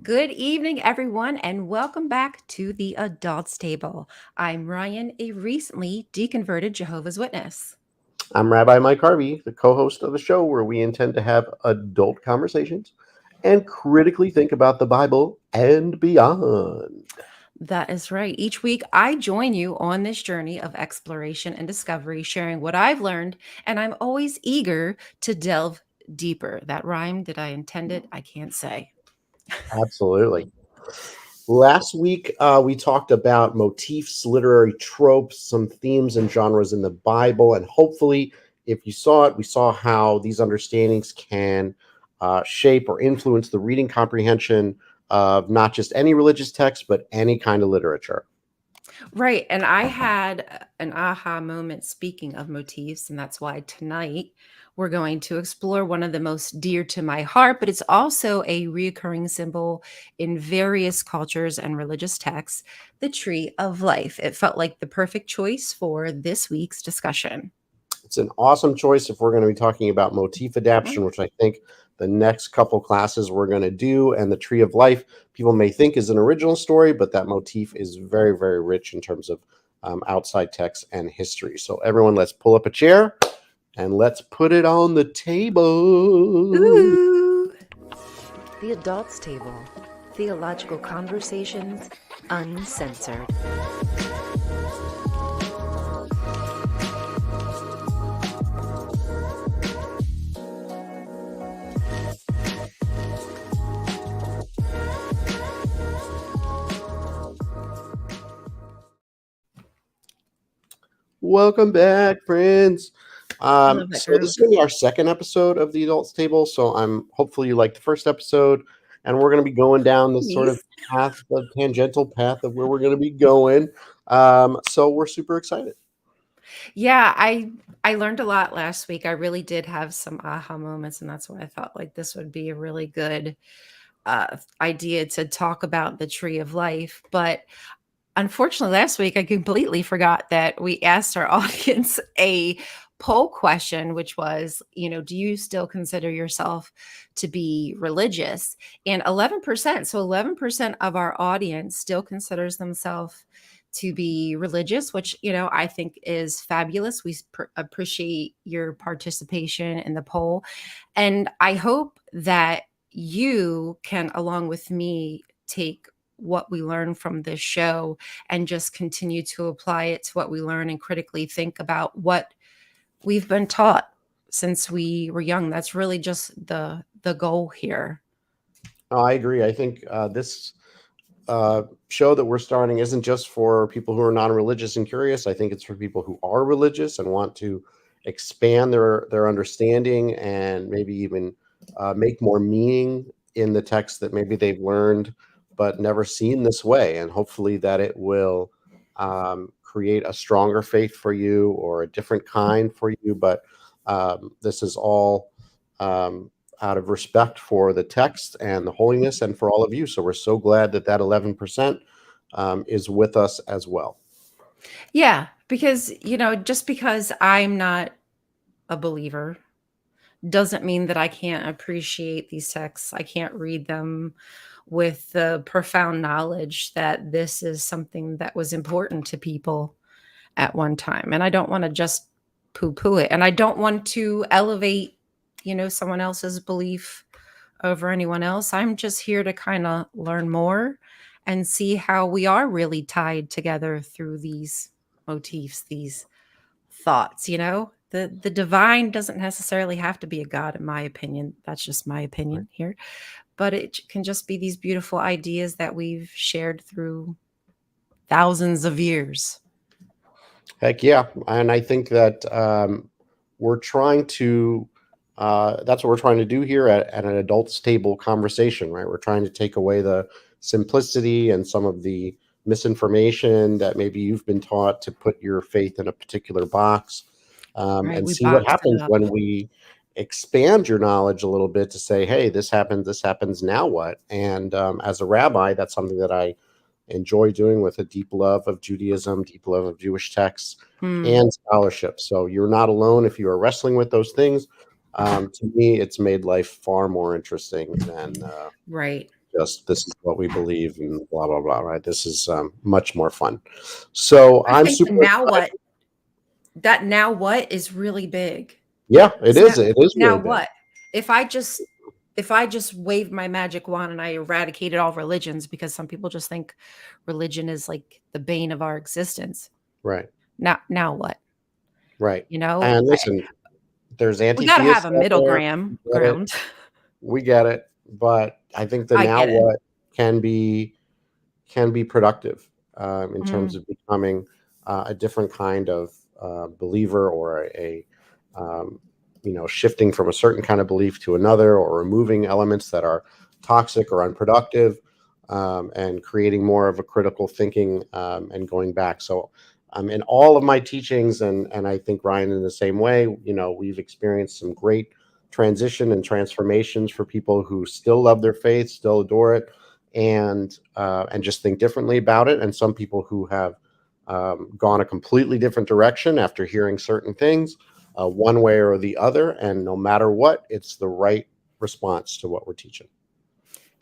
Good evening, everyone, and welcome back to the Adults Table. I'm Ryan, a recently deconverted Jehovah's Witness. I'm Rabbi Mike Harvey, the co host of the show where we intend to have adult conversations and critically think about the Bible and beyond. That is right. Each week, I join you on this journey of exploration and discovery, sharing what I've learned, and I'm always eager to delve deeper. That rhyme, did I intend it? I can't say. Absolutely. Last week, we talked about motifs, literary tropes, some themes and genres in the Bible. And hopefully, if you saw it, we saw how these understandings can shape or influence the reading comprehension of not just any religious text, but any kind of literature. Right. And I had an aha moment speaking of motifs, and that's why tonight we're going to explore one of the most dear to my heart, but it's also a reoccurring symbol in various cultures and religious texts, the tree of life. It felt like the perfect choice for this week's discussion. It's an awesome choice if we're going to be talking about motif adaptation, which I think the next couple classes we're going to do. And the Tree of Life, people may think is an original story, but that motif is very, very rich in terms of outside text and history. So, everyone, let's pull up a chair and let's put it on the table. Ooh. The Adults Table. Theological conversations uncensored. Welcome back, friends. I love that So this group. is going to be our second episode of the Adults Table. So I'm hopefully you liked the first episode, and we're going to be going down this sort of Please. path, the tangential path of where we're going to be going. So we're super excited. Yeah, I learned a lot last week. I really did have some aha moments, and that's why I thought like this would be a really good idea to talk about the tree of life. But unfortunately, last week I completely forgot that we asked our audience a poll question, which was, do you still consider yourself to be religious? And 11%, so 11% of our audience still considers themselves to be religious, which, I think is fabulous. We appreciate your participation in the poll. And I hope that you can, along with me, take what we learn from this show and just continue to apply it to what we learn and critically think about what we've been taught since we were young. That's really just the goal here. No, I agree. I think this show that we're starting isn't just for people who are non-religious and curious. I think it's for people who are religious and want to expand their understanding and maybe even make more meaning in the text that maybe they've learned but never seen this way. And hopefully that it will create a stronger faith for you or a different kind for you. But this is all out of respect for the text and the holiness and for all of you. So we're so glad that that 11% is with us as well. Yeah, because, just because I'm not a believer doesn't mean that I can't appreciate these texts. I can't read them with the profound knowledge that this is something that was important to people at one time. And I don't want to just poo poo it. And I don't want to elevate, someone else's belief over anyone else. I'm just here to kind of learn more and see how we are really tied together through these motifs, these thoughts, The divine doesn't necessarily have to be a god, in my opinion. That's just my Right. opinion here. But it can just be these beautiful ideas that we've shared through thousands of years. Heck yeah. And I think that we're trying to, that's what we're trying to do here at an adults table conversation, right? We're trying to take away the simplicity and some of the misinformation that maybe you've been taught to put your faith in a particular box, Right? and We see what boxed it happens up. when we expand your knowledge a little bit to say, hey, this happens, now what? And as a rabbi, that's something that I enjoy doing with a deep love of Judaism, deep love of Jewish texts Hmm. and scholarship. So you're not alone if you are wrestling with those things. To me, it's made life far more interesting than Right. just this is what we believe and blah blah blah. Right? This is much more fun. So I I'm think the super now excited. what that now what is really big. Yeah, it Is is. that It is now really big. what? If I just if I just waved my magic wand and I eradicated all religions because some people just think religion is like the bane of our existence. Right. Now what? Right. You know, And listen, there's we got to have anti-theists a out middle there. We get it. ground. We get it. But I think the I now get it. what can be productive in terms Mm, of becoming a different kind of believer, or um, shifting from a certain kind of belief to another, or removing elements that are toxic or unproductive, and creating more of a critical thinking, and going back. So in all of my teachings, and I think Ryan in the same way, we've experienced some great transition and transformations for people who still love their faith, still adore it, and just think differently about it. And some people who have gone a completely different direction after hearing certain things, one way or the other. And no matter what, it's the right response to what we're teaching.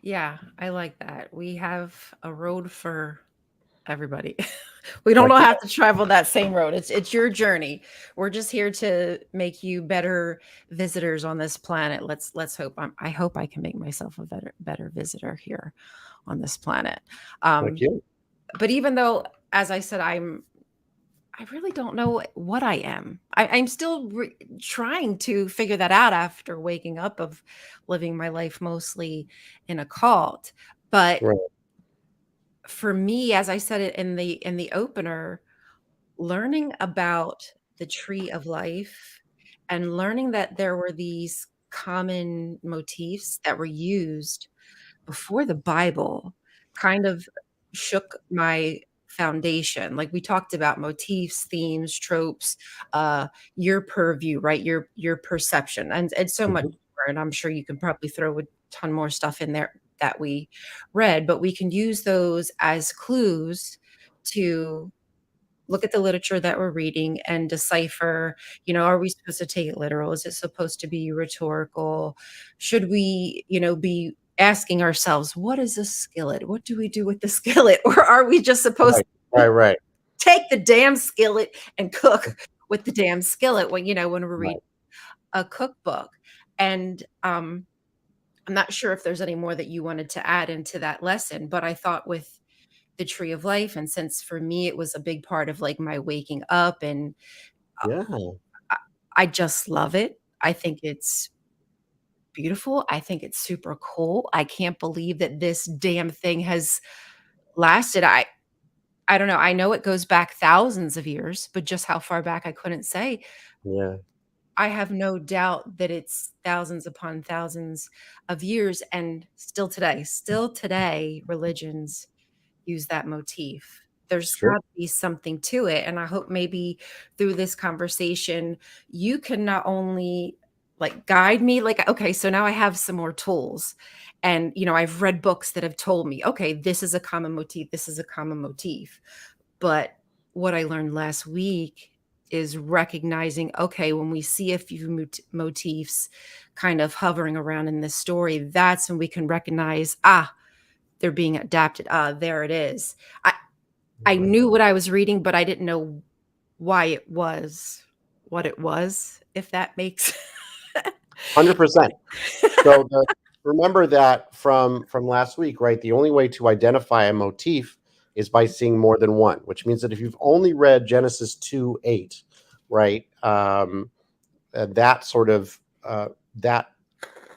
yeah, I like that. We have a road for everybody. We don't Heck all yeah. have to travel that same road. It's your journey. We're just here to make you better visitors on this planet. Let's hope. I hope I can make myself a better visitor here on this planet. Heck Um, yeah. but even though, as I said, I really don't know what I am. I'm still trying to figure that out after waking up of living my life mostly in a cult. But Right. for me, as I said it in the opener, learning about the tree of life and learning that there were these common motifs that were used before the Bible kind of shook my foundation. Like we talked about motifs, themes, tropes, your purview, right? Your perception and so much Mhm. more. And I'm sure you can probably throw a ton more stuff in there that we read, but we can use those as clues to look at the literature that we're reading and decipher, are we supposed to take it literal? Is it supposed to be rhetorical? Should we, be asking ourselves, what is a skillet? What do we do with the skillet? Or are we just supposed Right. to Right. Right. take the damn skillet and cook with the damn skillet when we're reading Right. a cookbook? And I'm not sure if there's any more that you wanted to add into that lesson, but I thought with the tree of life, and since for me it was a big part of like my waking up, and Yeah. I, I just love it. I think it's beautiful. I think it's super cool. I can't believe that this damn thing has lasted. I don't know. I know it goes back thousands of years, but just how far back I couldn't say. Yeah. I have no doubt that it's thousands upon thousands of years, and still today religions use that motif. There's got Sure. to be something to it, and I hope maybe through this conversation, you can not only, like, guide me, like, okay, so now I have some more tools, and, I've read books that have told me, "Okay, this is a common motif, this is a common motif." But what I learned last week is recognizing, okay, when we see a few motifs kind of hovering around in this story, that's when we can recognize, they're being adapted. There it is. I Right. knew what I was reading, but I didn't know why it was what it was, if that makes 100%. So remember that from last week, right? The only way to identify a motif is by seeing more than one, which means that if you've only read Genesis 2:8, right, that sort of that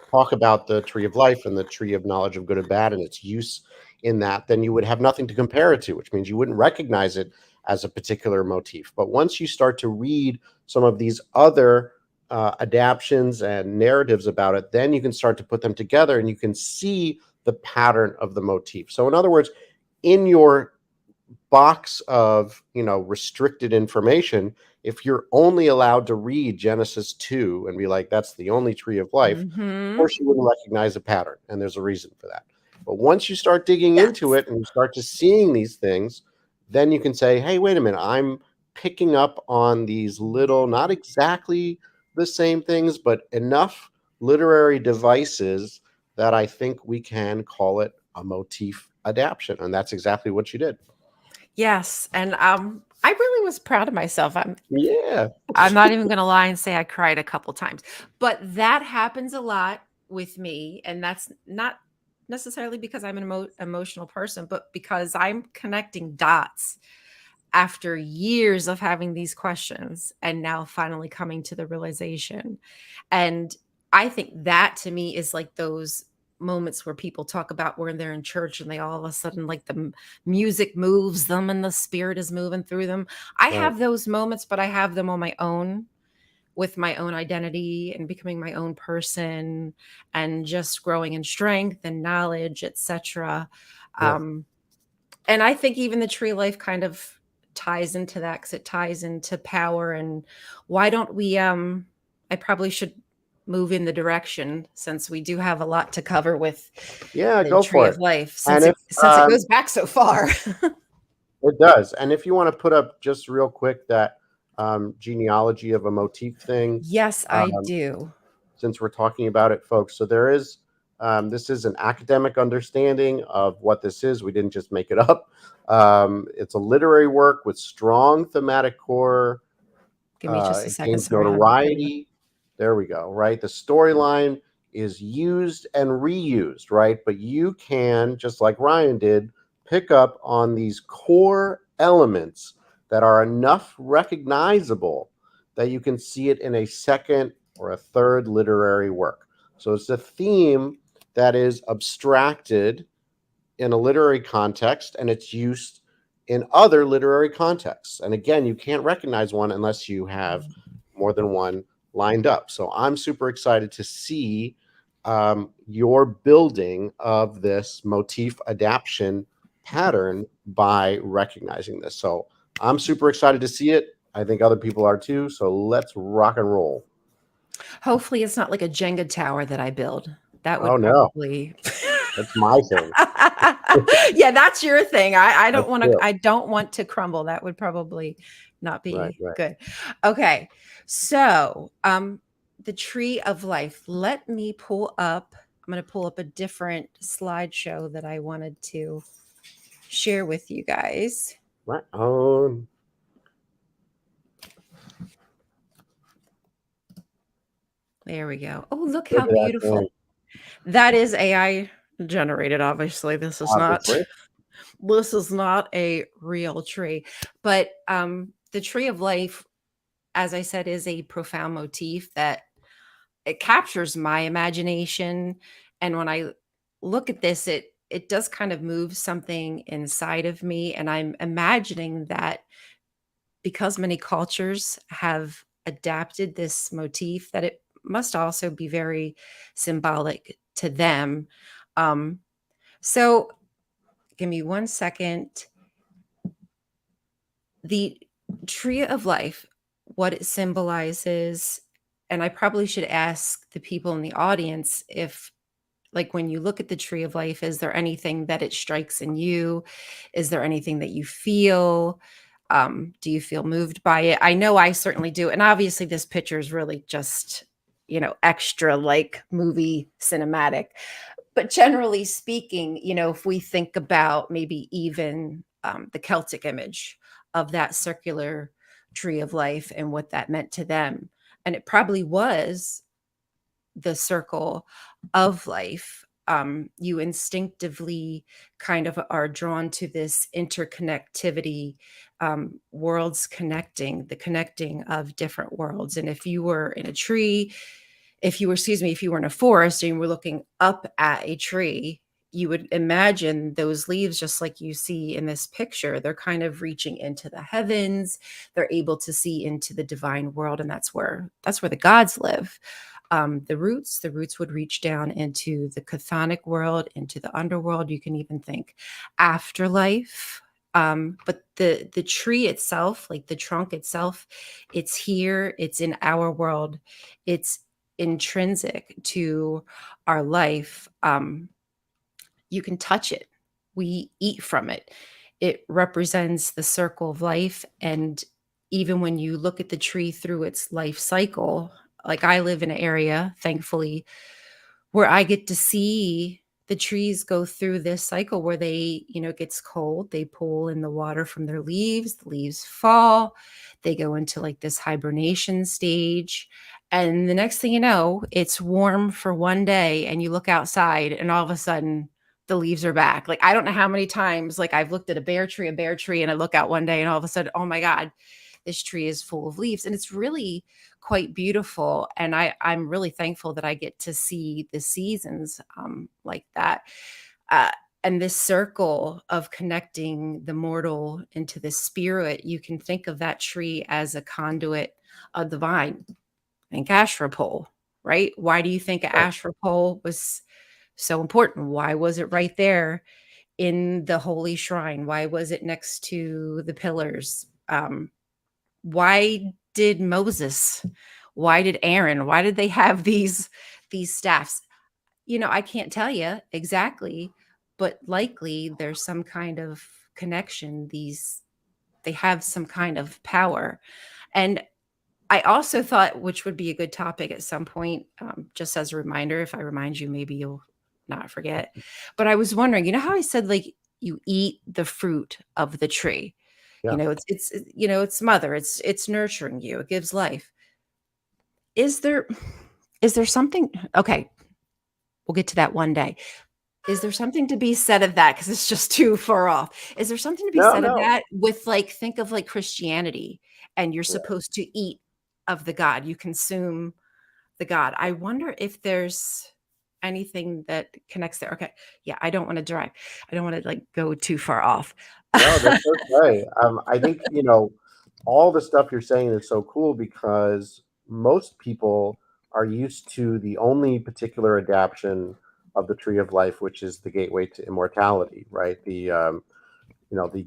talk about the tree of life and the tree of knowledge of good and bad and its use in that, then you would have nothing to compare it to, which means you wouldn't recognize it as a particular motif. But once you start to read some of these other adaptions and narratives about it, then you can start to put them together and you can see the pattern of the motif. So in other words, in your box of restricted information, if you're only allowed to read Genesis 2 and be like, that's the only tree of life, of Mhm. course you wouldn't recognize a pattern, and there's a reason for that. But once you start digging into Yes. it and you start to seeing these things, then you can say, hey, wait a minute, I'm picking up on these little, not exactly the same things, but enough literary devices that I think we can call it a motif adaptation. And that's exactly what you did. Yes, and I really was proud of myself. Yeah. I'm not even going to lie and say I cried a couple times, but that happens a lot with me, and that's not necessarily because I'm an emotional person, but because I'm connecting dots after years of having these questions and now finally coming to the realization. And I think that to me is like those moments where people talk about when they're in church and they all of a sudden like the music moves them and the spirit is moving through them. I Right. have those moments, but I have them on my own with my own identity and becoming my own person and just growing in strength and knowledge, etc. Yeah. And I think even the tree life kind of ties into that, because it ties into power. And why don't we I probably should move in the direction, since we do have a lot to cover with Yeah, the go tree for of it. life, And if since it goes back so far. it does, and if you want to put up just real quick that genealogy of a motif thing, Yes, I do. since we're talking about it, folks. So there is, this is an academic understanding of what this is. We didn't just make it up. It's a literary work with strong thematic core. Give me just a It second. gains Sorry, I'll get you. notoriety. There we go. Right. The storyline is used and reused. Right. But you can, just like Rion did, pick up on these core elements that are enough recognizable that you can see it in a second or a third literary work. So it's a theme that is abstracted in a literary context and it's used in other literary contexts. And again, you can't recognize one unless you have more than one lined up. So I'm super excited to see your building of this motif adaptation pattern by recognizing this. So I'm super excited to see it. I think other people are too. So let's rock and roll. Hopefully it's not like a Jenga tower that I build. That would Oh no, probably that's my thing. yeah, that's your thing. I don't That's want to true. I don't want to crumble. That would probably not Right, be right. good. Okay. So, the tree of life. Let me pull up. I'm going to pull up a different slideshow that I wanted to share with you guys. Right on. There we go. Oh, look Look how at that beautiful. thing. That is AI generated, obviously. This is not Obviously. this is not a real tree. But the tree of life, as I said, is a profound motif that it captures my imagination. And when I look at this, it does kind of move something inside of me. And I'm imagining that because many cultures have adapted this motif, that it must also be very symbolic to them. Um, so give me one second. The tree of life, what it symbolizes, and I probably should ask the people in the audience if, like, when you look at the tree of life, is there anything that it strikes in you? Is there anything that you feel? Do you feel moved by it? I know I certainly do. And obviously, this picture is really just, extra like movie cinematic. But generally speaking, if we think about maybe even the Celtic image of that circular tree of life and what that meant to them, and it probably was the circle of life. You instinctively kind of are drawn to this interconnectivity, worlds connecting, the connecting of different worlds. And if you were in a tree, if you were in a forest and you were looking up at a tree, you would imagine those leaves, just like you see in this picture, they're kind of reaching into the heavens. They're able to see into the divine world. And that's where the gods live. The roots would reach down into the chthonic world, into the underworld. You can even think afterlife. But the tree itself, like the trunk itself, it's here, it's in our world, it's intrinsic to our life. You can touch it. We eat from it. It represents the circle of life. And even when you look at the tree through its life cycle, like I live in an area, thankfully, where I get to see the trees go through this cycle where they, it gets cold, they pull in the water from their leaves, the leaves fall, they go into like this hibernation stage. And the next thing you know, it's warm for one day and you look outside and all of a sudden the leaves are back. Like, I don't know how many times, like, I've looked at a bare tree, and I look out one day and all of a sudden, oh my God, this tree is full of leaves. And it's really quite beautiful. And I'm really thankful that I get to see the seasons like that. Uh, and this circle of connecting the mortal into the spirit, you can think of that tree as a conduit of the vine. Think Asherah pole, right? Why do you think Right. Asherah pole was so important? Why was it right there in the holy shrine? Why was it next to the pillars? Why did Moses? Why did Aaron? Why did they have these staffs? I can't tell you exactly, but likely there's some kind of connection. They have some kind of power. And I also thought, which would be a good topic at some point, just as a reminder, if I remind you, maybe you'll not forget. But I was wondering, how I said, like, you eat the fruit of the tree. Yeah. It's mother, it's nurturing you, it gives life. Is there something, okay, we'll get to that one day. Is there something to be said of that? Because it's just too far off. Is there something to be No, said of no. that with, like, think of like Christianity, and you're Yeah. supposed to eat of the God, you consume the God. I wonder if there's anything that connects there. Okay. Yeah, I don't want to drive. I don't want to like go too far off. No, that's okay. I think, all the stuff you're saying is so cool because most people are used to the only particular adaptation of the tree of life, which is the gateway to immortality, right? The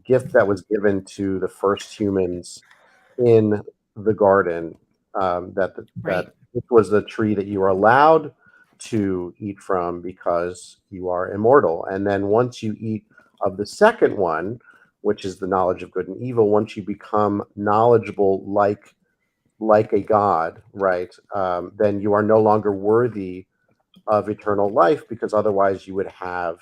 gift that was given to the first humans in the garden, Right. that this was the tree that you are allowed to eat from because you are immortal. And then once you eat of the second one, which is the knowledge of good and evil, once you become knowledgeable like a god, right? Then you are no longer worthy of eternal life because otherwise you would have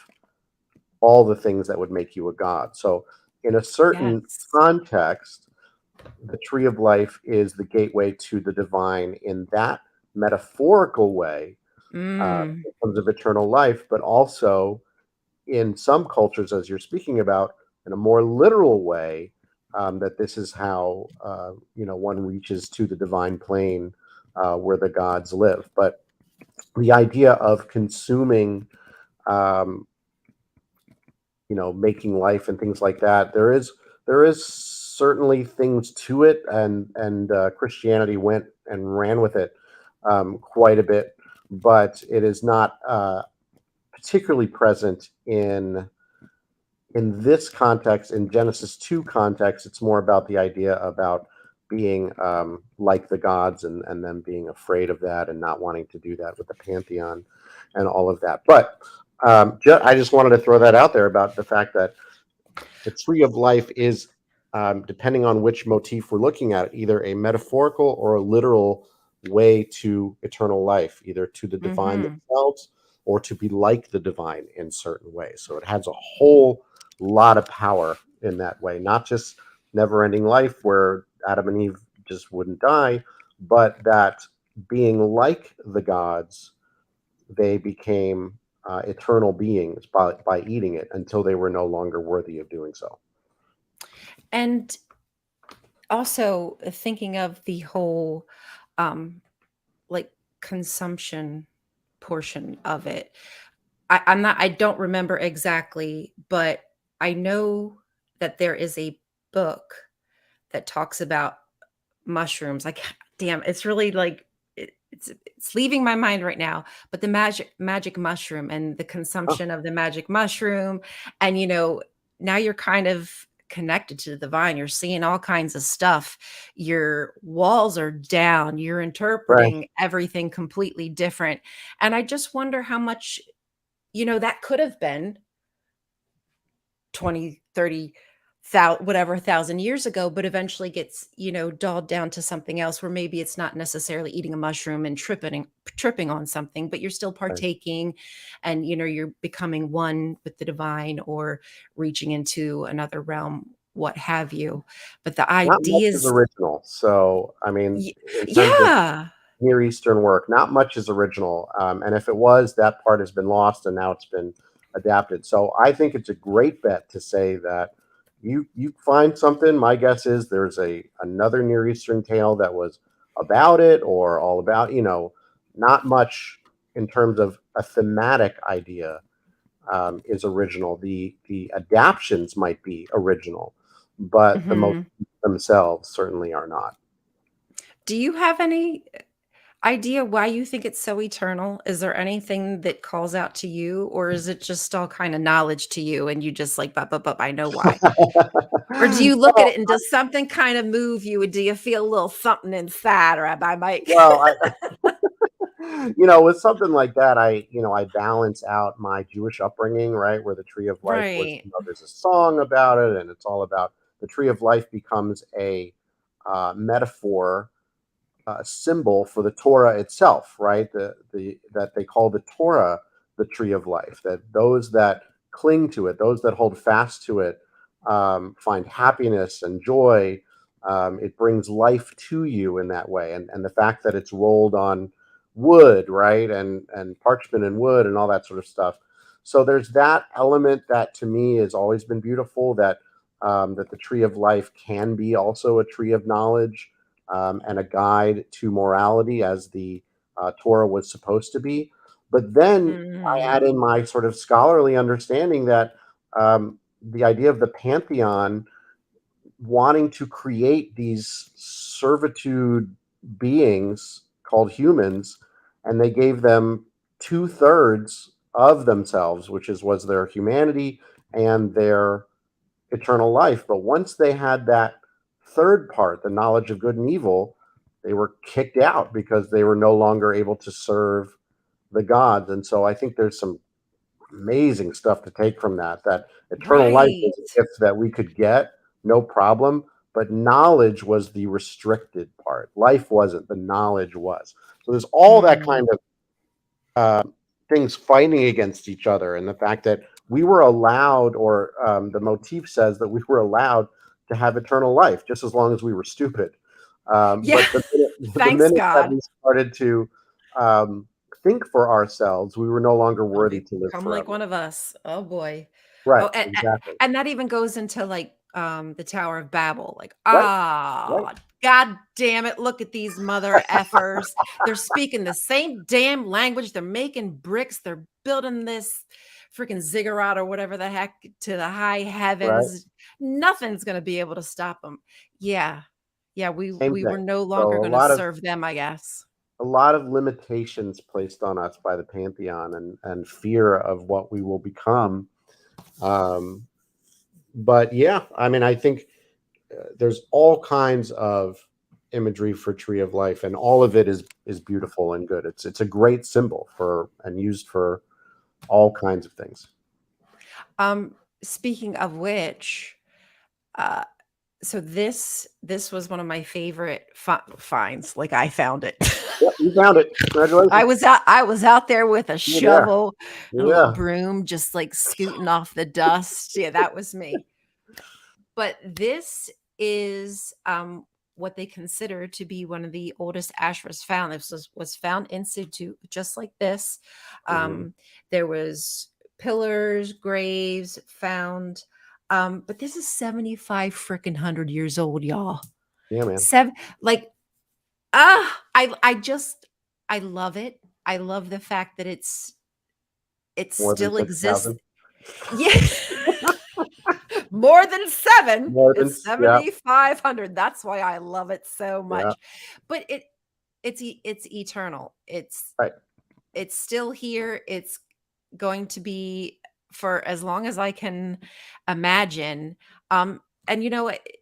all the things that would make you a god. So in a certain Yes. context, the tree of life is the gateway to the divine in that metaphorical way, Mm, in terms of eternal life, but also in some cultures, as you're speaking about, in a more literal way, that this is how one reaches to the divine plane where the gods live. But the idea of consuming, um, making life and things like that, there is certainly things to it, and Christianity went and ran with it quite a bit, but it is not particularly present in this context. In Genesis 2 context, it's more about the idea about being like the gods, and them being afraid of that and not wanting to do that with the pantheon and all of that. But I just wanted to throw that out there about the fact that the tree of life is, depending on which motif we're looking at, either a metaphorical or a literal way to eternal life, either to the divine mm-hmm. themselves or to be like the divine in certain ways. So it has a whole lot of power in that way, not just never ending life where Adam and Eve just wouldn't die, but that being like the gods, they became eternal beings by eating it until they were no longer worthy of doing so. And also thinking of the whole like consumption portion of it. I don't remember exactly, but I know that there is a book that talks about mushrooms. Like, damn, it's really like it's leaving my mind right now. But the magic mushroom and the Oh, consumption of the magic mushroom, and now you're kind of connected to the divine. You're seeing all kinds of stuff. Your walls are down. You're right. interpreting everything completely different. And I just wonder how much that could have been 20, 30 whatever 1,000 years ago, but eventually gets, dulled down to something else where maybe it's not necessarily eating a mushroom and tripping on something, but you're still Right. partaking, and you're becoming one with the divine, or reaching into another realm, what have you. But the Not much is ideas, original. So, I mean, in terms of yeah. Near Eastern work, not much is original. And if it was, that part has been lost and now it's been adapted. So I think it's a great bet to say that you find something. My guess is there's another Near Eastern tale that was about it or all about, not much in terms of a thematic idea is original. The adaptions might be original, but the motifs Mhm. themselves certainly are not. Do you have any idea why you think it's so eternal? Is there anything that calls out to you, or is it just all kind of knowledge to you and you just like, but I know why? Or do you look at well, it and does something kind of move you? And do you feel a little something inside, Rabbi Mike? well, with something like that, I balance out my Jewish upbringing, right, where the tree of life was, Right. there's a song about it, and it's all about the tree of life becomes a metaphor, symbol for the Torah itself, right? The that they call the Torah the tree of life. That those that cling to it, those that hold fast to it, find happiness and joy. It brings life to you in that way, and the fact that it's rolled on wood, right, and parchment and wood and all that sort of stuff. So there's that element that to me has always been beautiful. That the tree of life can be also a tree of knowledge, and a guide to morality as the Torah was supposed to be. But then I add Mm. in my sort of scholarly understanding that the idea of the pantheon wanting to create these servitude beings called humans, and they gave them 2/3 of themselves, which was their humanity and their eternal life. But once they had that third part, the knowledge of good and evil, they were kicked out because they were no longer able to serve the gods. And so I think there's some amazing stuff to take from that. That eternal life Right. was a gift that we could get, no problem. But knowledge was the restricted part. Life wasn't, the knowledge was. So there's all that Mm. kind of things fighting against each other, and the fact that we were allowed, or the motif says that we were allowed to have eternal life just as long as we were stupid. Yeah. But the minute, the Thanks, minute that God. we started to um, think for ourselves, we were no longer Oh, worthy to live become like forever. one of us. Oh boy. Right, Oh, exactly. and that even goes into like the Tower of Babel. Like, Right, right, God damn it, look at these mother effers. They're speaking the same damn language. They're making bricks. They're building this freaking ziggurat or whatever the heck to the high right. heavens. Nothing's gonna be able to stop them. Yeah. Yeah, Same we were thing. no So longer gonna serve them, I guess. a lot of limitations placed on us by the pantheon, and fear of what we will become. Um, but yeah, I mean, I think there's all kinds of imagery for tree of life, and all of it is beautiful and good. It's a great symbol for and used for all kinds of things. Speaking of which, uh so this was one of my favorite finds. Like, I found it. Yep, you found it. Congratulations. I was out there with a Yeah, shovel and a little yeah. broom, just like scooting off the dust. Yeah, that was me. But this is what they consider to be one of the oldest ashras found. This was found in situ, just like this. Hmm. There was pillars, graves found. But this is 75 freaking 100 years old, y'all. Yeah, man. Seven, like, I just, I love it. I love the fact that it More than still exists. 6,000. Yeah. More than 7. More than It's yeah, 7,500. That's why I love it so yeah. much. But it's eternal. Right. It's still here. It's going to be for as long as I can imagine. And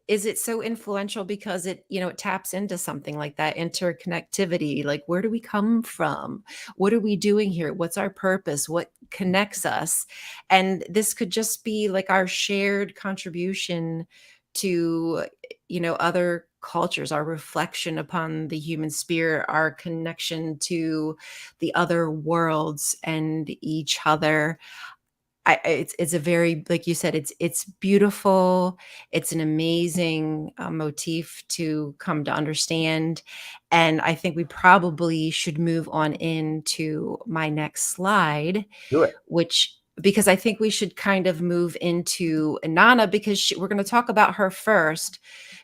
is it so influential because it taps into something like that interconnectivity? Like, where do we come from? What are we doing here? What's our purpose? What connects us. And this could just be like our shared contribution to, other cultures, our reflection upon the human spirit, our connection to the other worlds and each other. It's a very, like you said, it's beautiful. It's an amazing motif to come to understand, and I think we probably should move on into my next slide, Do it. which because I think we should kind of move into Inanna, because we're going to talk about her first,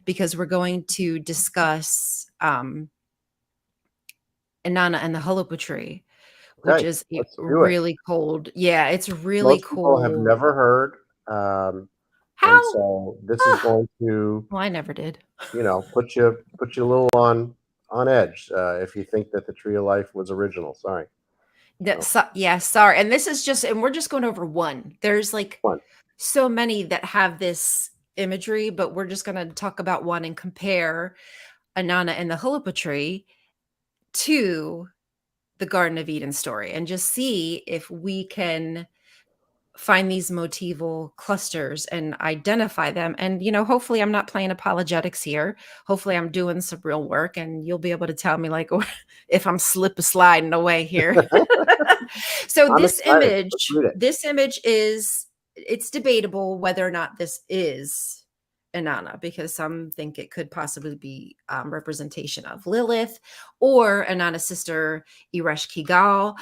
because we're going to discuss Inanna and the Hulapa tree, which Okay, is a let's do it. really cold. Yeah, it's really Most people have cool. never heard, and How? so this is going to, Well, I never did. put you a little on edge if you think that the Tree of Life was original. Sorry. So, Yeah, sorry. And this is just, and we're just going over one. There's like one. so many that have this imagery, but we're just going to talk about one and compare Inanna and the Hulapa tree to the Garden of Eden story, and just see if we can find these motival clusters and identify them. And, hopefully I'm not playing apologetics here. Hopefully I'm doing some real work, and you'll be able to tell me like if I'm sliding away here. So I'm excited. Let's read it. this image is, it's debatable whether or not this is Inanna, because some think it could possibly be representation of Lilith or Inanna's sister Iresh Kigal.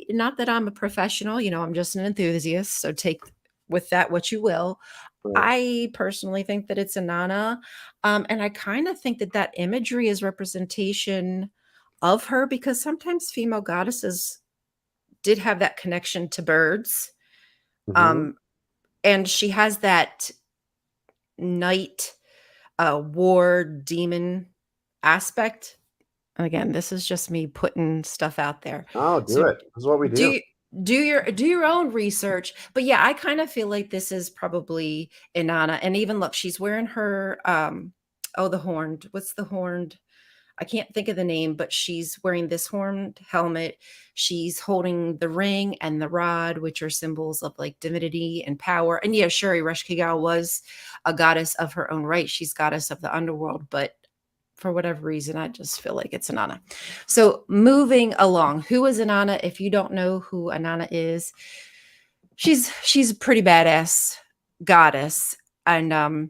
Not that I'm a professional, I'm just an enthusiast, so take with that what you will. Yeah. I personally think that it's Inanna, and I kind of think that that imagery is representation of her, because sometimes female goddesses did have that connection to birds, Mhm. and she has that night war demon aspect. And again, this is just me putting stuff out there. Oh, do So it. This is what we do. do your own research. But yeah, I kind of feel like this is probably Inanna. And even look, she's wearing her the horned. What's the horned? I can't think of the name, but she's wearing this horned helmet. She's holding the ring and the rod, which are symbols of like divinity and power. And yeah, sure, Iresh Kigal was a goddess of her own right. She's goddess of the underworld, but for whatever reason, I just feel like it's Inanna. So moving along, who is Inanna? If you don't know who Inanna is, she's a pretty badass goddess, and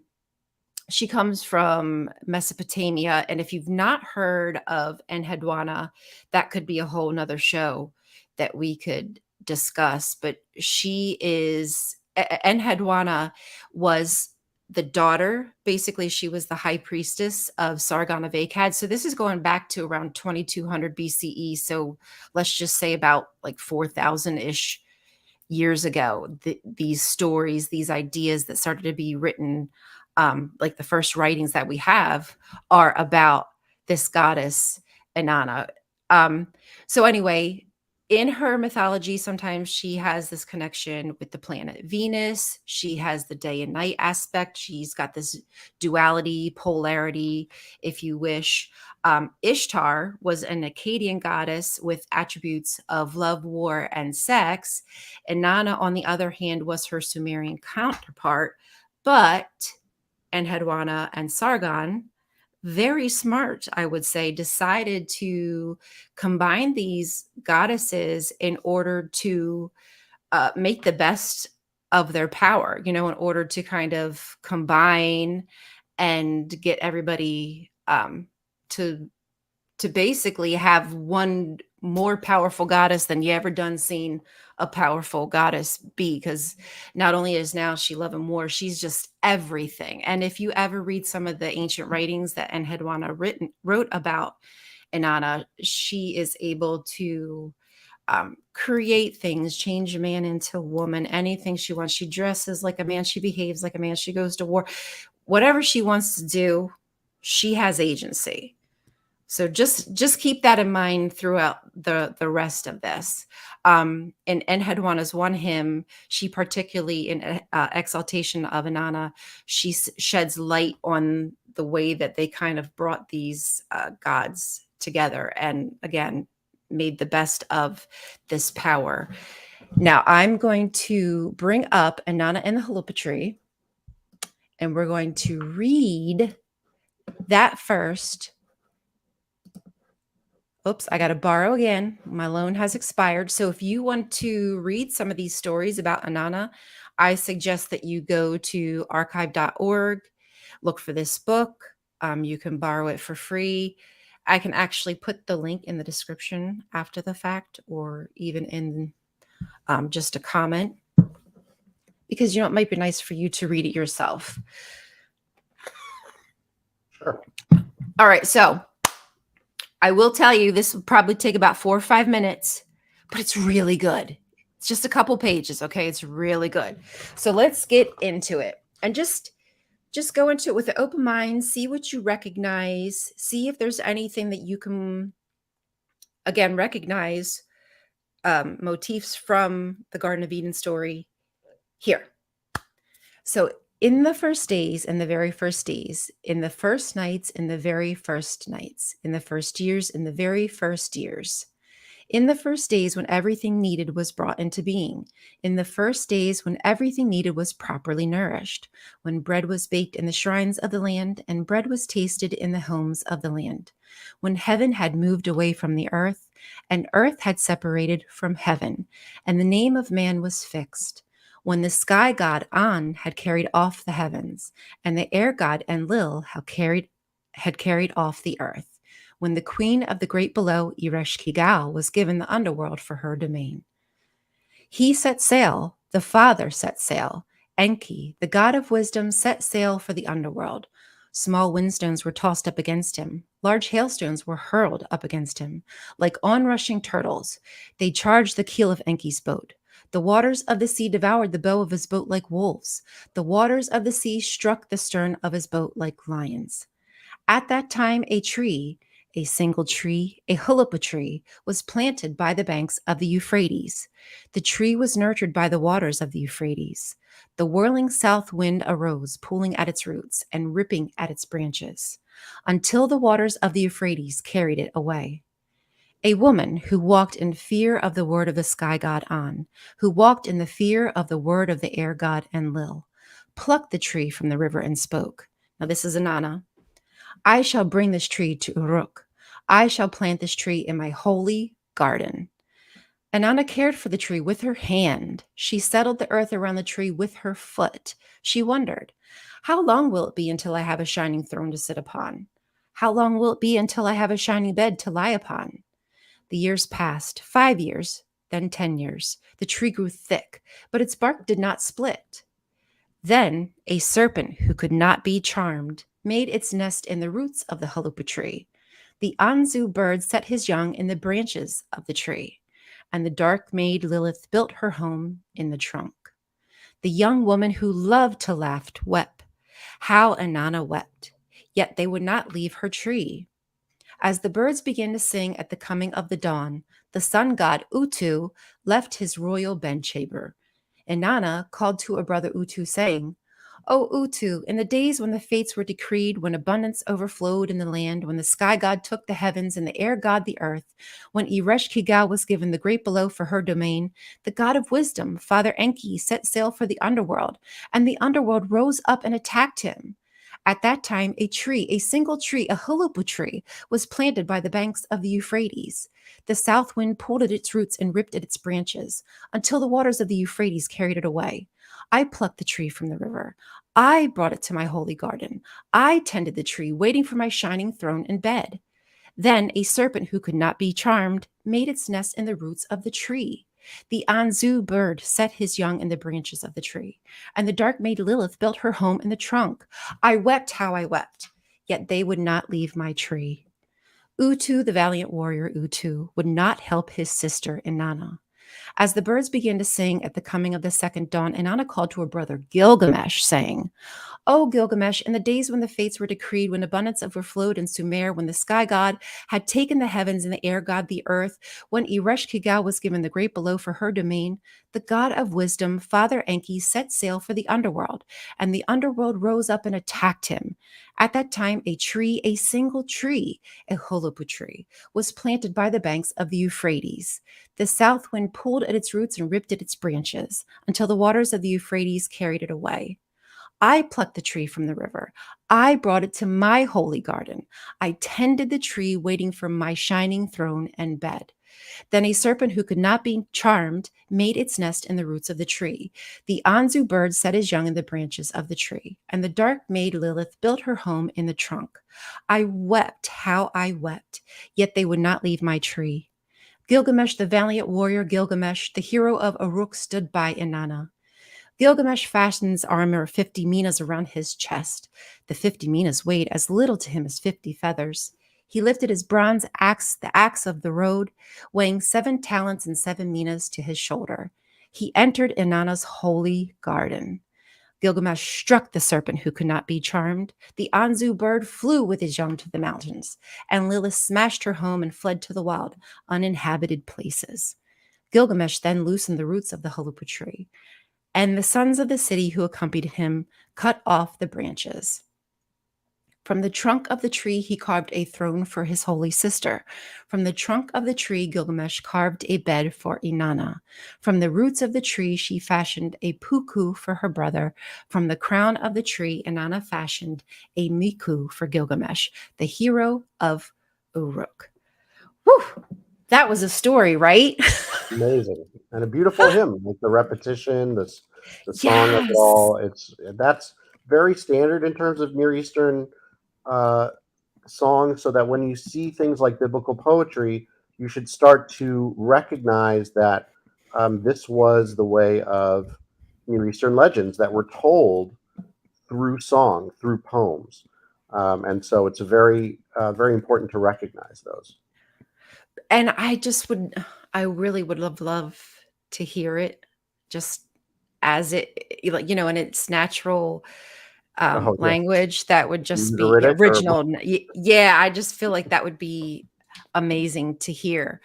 she comes from Mesopotamia. And if you've not heard of Enheduanna, that could be a whole nother show that we could discuss. But she is, Enheduanna was the daughter, basically, she was the high priestess of Sargon of Akkad. So this is going back to around 2200 BCE. So let's just say about like 4,000-ish years ago, these stories, these ideas that started to be written, like the first writings that we have are about this goddess Inanna. So anyway, in her mythology, sometimes she has this connection with the planet Venus. She has the day and night aspect. She's got this duality, polarity, if you wish. Ishtar was an Akkadian goddess with attributes of love, war, and sex. Inanna, on the other hand, was her Sumerian counterpart. But Enheduanna and Sargon, very smart, I would say, decided to combine these goddesses in order to make the best of their power, in order to kind of combine and get everybody to basically have one more powerful goddess than you ever done seen a powerful goddess be, because not only is now she love and war, she's just everything. And if you ever read some of the ancient writings that Enheduanna wrote about Inanna, she is able to create things, change a man into a woman, anything she wants. She dresses like a man, she behaves like a man, she goes to war. Whatever she wants to do, she has agency. So just keep that in mind throughout the rest of this. In Enheduanna's one hymn, she particularly in exaltation of Inanna, she sheds light on the way that they kind of brought these gods together, and again made the best of this power. Now I'm going to bring up Inanna and the Chalupa tree, and we're going to read that first. Oops, I got to borrow again. My loan has expired. So if you want to read some of these stories about Inanna, I suggest that you go to archive.org, look for this book. You can borrow it for free. I can actually put the link in the description after the fact, or even in just a comment, because it might be nice for you to read it yourself. Sure. All right, so I will tell you this will probably take about 4 or 5 minutes, but it's really good. It's just a couple pages, okay? It's really good. So let's get into it, and just go into it with an open mind. See what you recognize. See if there's anything that you can, again, recognize motifs from the Garden of Eden story here. So in the first days, in the very first days, in the first nights, in the very first nights, in the first years, in the very first years, in the first days when everything needed was brought into being, in the first days when everything needed was properly nourished, when bread was baked in the shrines of the land and bread was tasted in the homes of the land, when heaven had moved away from the earth and earth had separated from heaven, and the name of man was fixed, when the sky god An had carried off the heavens, and the air god Enlil had carried off the earth, when the queen of the great below, Ereshkigal, was given the underworld for her domain. He set sail, the Father set sail. Enki, the god of wisdom, set sail for the underworld. Small windstones were tossed up against him. Large hailstones were hurled up against him. Like onrushing turtles, they charged the keel of Enki's boat. The waters of the sea devoured the bow of his boat like wolves. The waters of the sea struck the stern of his boat like lions. At that time, a single tree, a chalupa tree, was planted by the banks of the Euphrates. The tree was nurtured by the waters of the Euphrates. The whirling south wind arose, pulling at its roots and ripping at its branches, until the waters of the Euphrates carried it away. A woman who walked in fear of the word of the sky god An, who walked in the fear of the word of the air god Enlil, plucked the tree from the river and spoke. Now this is Inanna. I shall bring this tree to Uruk. I shall plant this tree in my holy garden. Inanna cared for the tree with her hand. She settled the earth around the tree with her foot. She wondered, how long will it be until I have a shining throne to sit upon? How long will it be until I have a shining bed to lie upon? The years passed, 5 years, then 10 years. The tree grew thick, but its bark did not split. Then a serpent who could not be charmed made its nest in the roots of the chalupa tree. The Anzu bird set his young in the branches of the tree, and the dark maid Lilith built her home in the trunk. The young woman who loved to laugh wept. How Inanna wept, yet they would not leave her tree. As the birds began to sing at the coming of the dawn, the sun god Utu left his royal bedchamber. Inanna called to a brother Utu, saying, O Utu, in the days when the fates were decreed, when abundance overflowed in the land, when the sky god took the heavens and the air god the earth, when Ereshkigal was given the great below for her domain, the god of wisdom, Father Enki, set sail for the underworld, and the underworld rose up and attacked him. At that time, a single tree, a chalupa tree, was planted by the banks of the Euphrates. The south wind pulled at its roots and ripped at its branches, until the waters of the Euphrates carried it away. I plucked the tree from the river. I brought it to my holy garden. I tended the tree, waiting for my shining throne and bed. Then a serpent who could not be charmed made its nest in the roots of the tree. The Anzu bird set his young in the branches of the tree, and the dark maid Lilith built her home in the trunk. I wept how I wept, yet they would not leave my tree. Utu, the valiant warrior Utu, would not help his sister Inanna. As the birds began to sing at the coming of the second dawn, Inanna called to her brother Gilgamesh, saying, O Gilgamesh, in the days when the fates were decreed, when abundance overflowed in Sumer, when the sky god had taken the heavens and the air god the earth, when Ereshkigal was given the great below for her domain, the god of wisdom, Father Enki, set sail for the underworld, and the underworld rose up and attacked him. At that time, a single tree, a chalupa tree, was planted by the banks of the Euphrates. The south wind pulled trampled at its roots and ripped at its branches until the waters of the Euphrates carried it away. I plucked the tree from the river. I brought it to my holy garden. I tended the tree, waiting for my shining throne and bed. Then a serpent who could not be charmed made its nest in the roots of the tree. The Anzu bird set his young in the branches of the tree, and the dark maid Lilith built her home in the trunk. I wept, how I wept, yet they would not leave my tree. Gilgamesh, the valiant warrior Gilgamesh, the hero of Uruk, stood by Inanna. Gilgamesh fashioned armor of 50 minas around his chest. The 50 minas weighed as little to him as 50 feathers. He lifted his bronze axe, the axe of the road, weighing 7 talents and 7 minas to his shoulder. He entered Inanna's holy garden. Gilgamesh struck the serpent who could not be charmed. The Anzu bird flew with his young to the mountains, and Lilith smashed her home and fled to the wild, uninhabited places. Gilgamesh then loosened the roots of the halupa tree, and the sons of the city who accompanied him cut off the branches. From the trunk of the tree, he carved a throne for his holy sister. From the trunk of the tree, Gilgamesh carved a bed for Inanna. From the roots of the tree, she fashioned a puku for her brother. From the crown of the tree, Inanna fashioned a miku for Gilgamesh, the hero of Uruk. Whew, that was a story, right? Amazing. And a beautiful hymn, like the repetition, the song of it Yes. all. That's very standard in terms of Near Eastern songs, so that when you see things like biblical poetry, you should start to recognize that this was the way of Near Eastern legends that were told through song, through poems. And so it's very important to recognize those. And I really would love to hear it just as it, in its natural Oh, yeah. language. That would just be Ugaritic or original. Yeah, I just feel like that would be amazing to hear.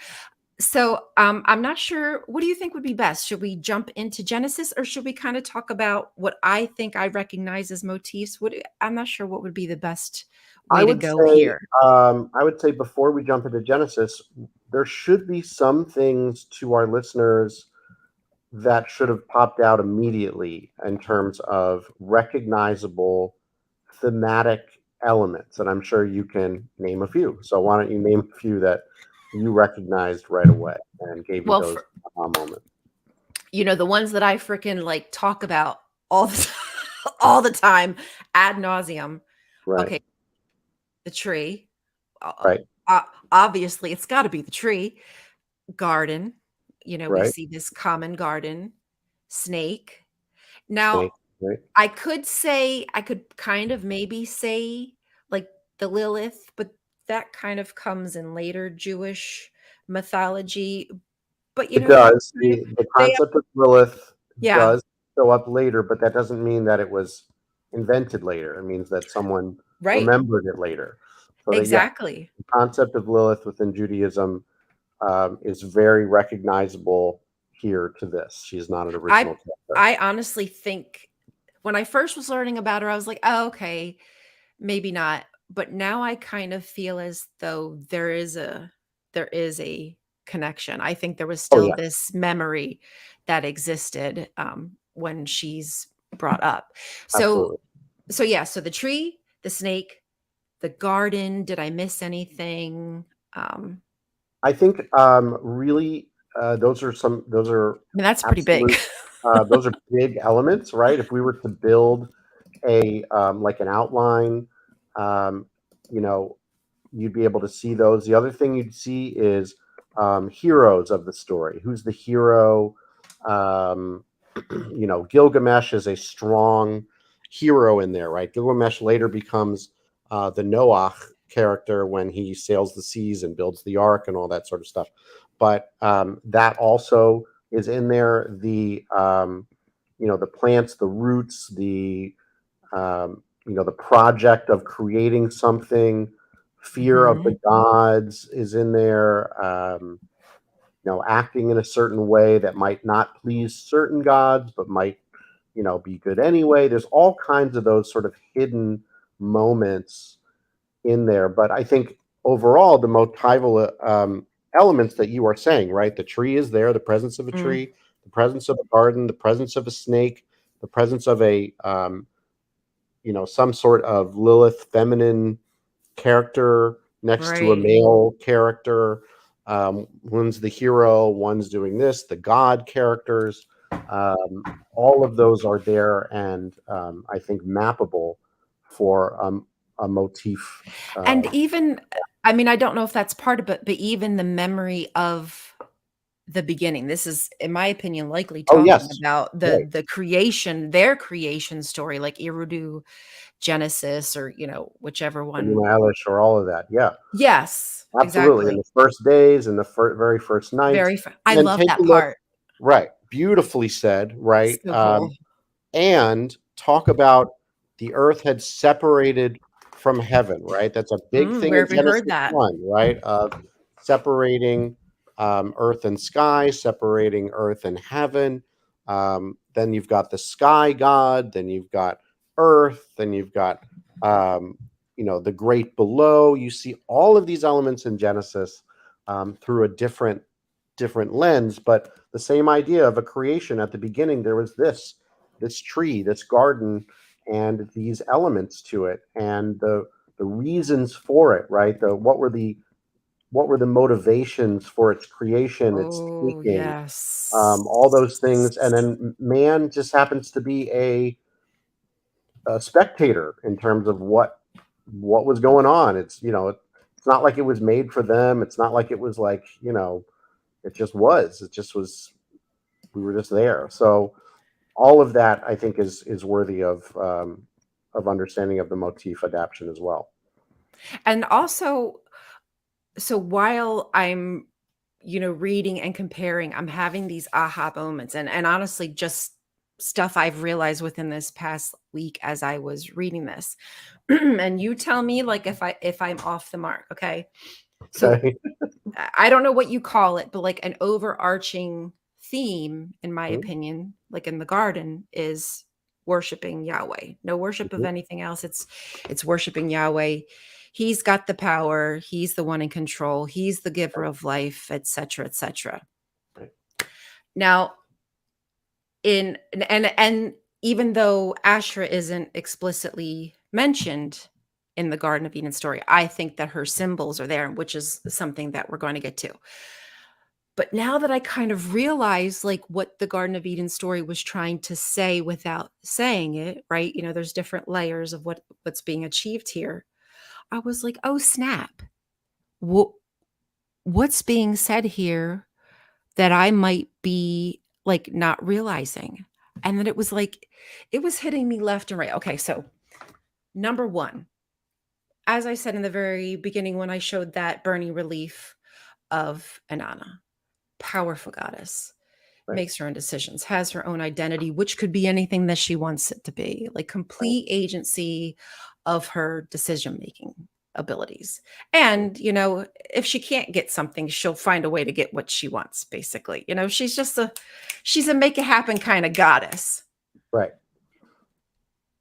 So I'm not sure. What do you think would be best? Should we jump into Genesis, or should we kind of talk about what I think I recognize as motifs? I'm not sure what would be the best way to go here. I would say before we jump into Genesis, there should be some things to our listeners that should have popped out immediately in terms of recognizable thematic elements. And I'm sure you can name a few. So why don't you name a few that you recognized right away and gave you those moments? The ones that I freaking like talk about all the time ad nauseum. Right. Okay. The tree. Right. Obviously, it's got to be the tree. Garden. We Right. see this common garden. Snake. Now, Snake, right. I could kind of maybe say like the Lilith, but that kind of comes in later Jewish mythology. But It does. The concept of Lilith Yeah. does show up later, but that doesn't mean that it was invented later. It means that someone remembered it later. So Exactly. the concept of Lilith within Judaism is very recognizable here to this. She's not an original character. I honestly think when I first was learning about her, I was like, oh, okay, maybe not. But now I kind of feel as though there is a connection. I think there was still this memory that existed when she's brought up. So the tree, the snake, the garden. Did I miss anything? I think really those are. That's pretty big. Those are big elements, right? If we were to build a like an outline, you'd be able to see those. The other thing you'd see is heroes of the story. Who's the hero? Gilgamesh is a strong hero in there, right? Gilgamesh later becomes the Noah character when he sails the seas and builds the ark and all that sort of stuff. But that also is in there. The plants, the roots, the project of creating something, fear of the gods is in there. Acting in a certain way that might not please certain gods, but might, be good anyway. There's all kinds of those sort of hidden moments in there. But I think overall, the motival elements that you are saying, right? The tree is there, the presence of a Mm, tree, the presence of a garden, the presence of a snake, the presence of a some sort of Lilith feminine character next to a right. male character. One's the hero, one's doing this, the god characters. All of those are there and I think mappable for a motif. And even, I mean, I don't know if that's part of it, but even the memory of the beginning. This is, in my opinion, likely Oh, talking yes. about Right. the creation, their creation story, like Irudu, Genesis, or whichever one. Elish or all of that. Yeah, Yes, absolutely. In exactly. the first days, in the very first nights. I And love take a that look. part. Right. Beautifully said. Right. So cool. And talk about the earth had separated from heaven, right? That's a big thing Where in have we heard Genesis that? 1, right? Separating earth and sky, separating earth and heaven. Then you've got the sky god, then you've got earth, then you've got the great below. You see all of these elements in Genesis through a different lens, but the same idea of a creation. At the beginning there was this tree, this garden, and these elements to it, and the reasons for it, right? What were the motivations for its creation, its Oh, thinking, yes. all those things, and then man just happens to be a spectator in terms of what was going on. It's not like it was made for them. It's not like it was like it just was. It just was. We were just there. So all of that, I think, is worthy of understanding of the motif adaptation as well. And also, so while I'm, reading and comparing, I'm having these aha moments, and honestly, just stuff I've realized within this past week as I was reading this. And you tell me, like, if I'm off the mark, okay? So Okay. I don't know what you call it, but like an overarching theme, in my Mhm, opinion, like in the garden, is worshiping Yahweh. No worship of mhm, anything else. It's worshiping Yahweh. He's got the power. He's the one in control. He's the giver of life, etc., etc. right, Now, and even though Asherah isn't explicitly mentioned in the Garden of Eden story, I think that her symbols are there, which is something that we're going to get to. But now that I kind of realize like what the Garden of Eden story was trying to say without saying it, right? There's different layers of what's being achieved here. I was like, oh snap. What what's being said here that I might be like not realizing? And then it was like it was hitting me left and right. Okay, so number 1, as I said in the very beginning when I showed that burning relief of Inanna, powerful goddess, right, makes her own decisions, has her own identity, which could be anything that she wants it to be, like right, complete agency of her decision making abilities. right, And, if she can't get something, she'll find a way to get what she wants, basically. She's a make it happen kind of goddess. right,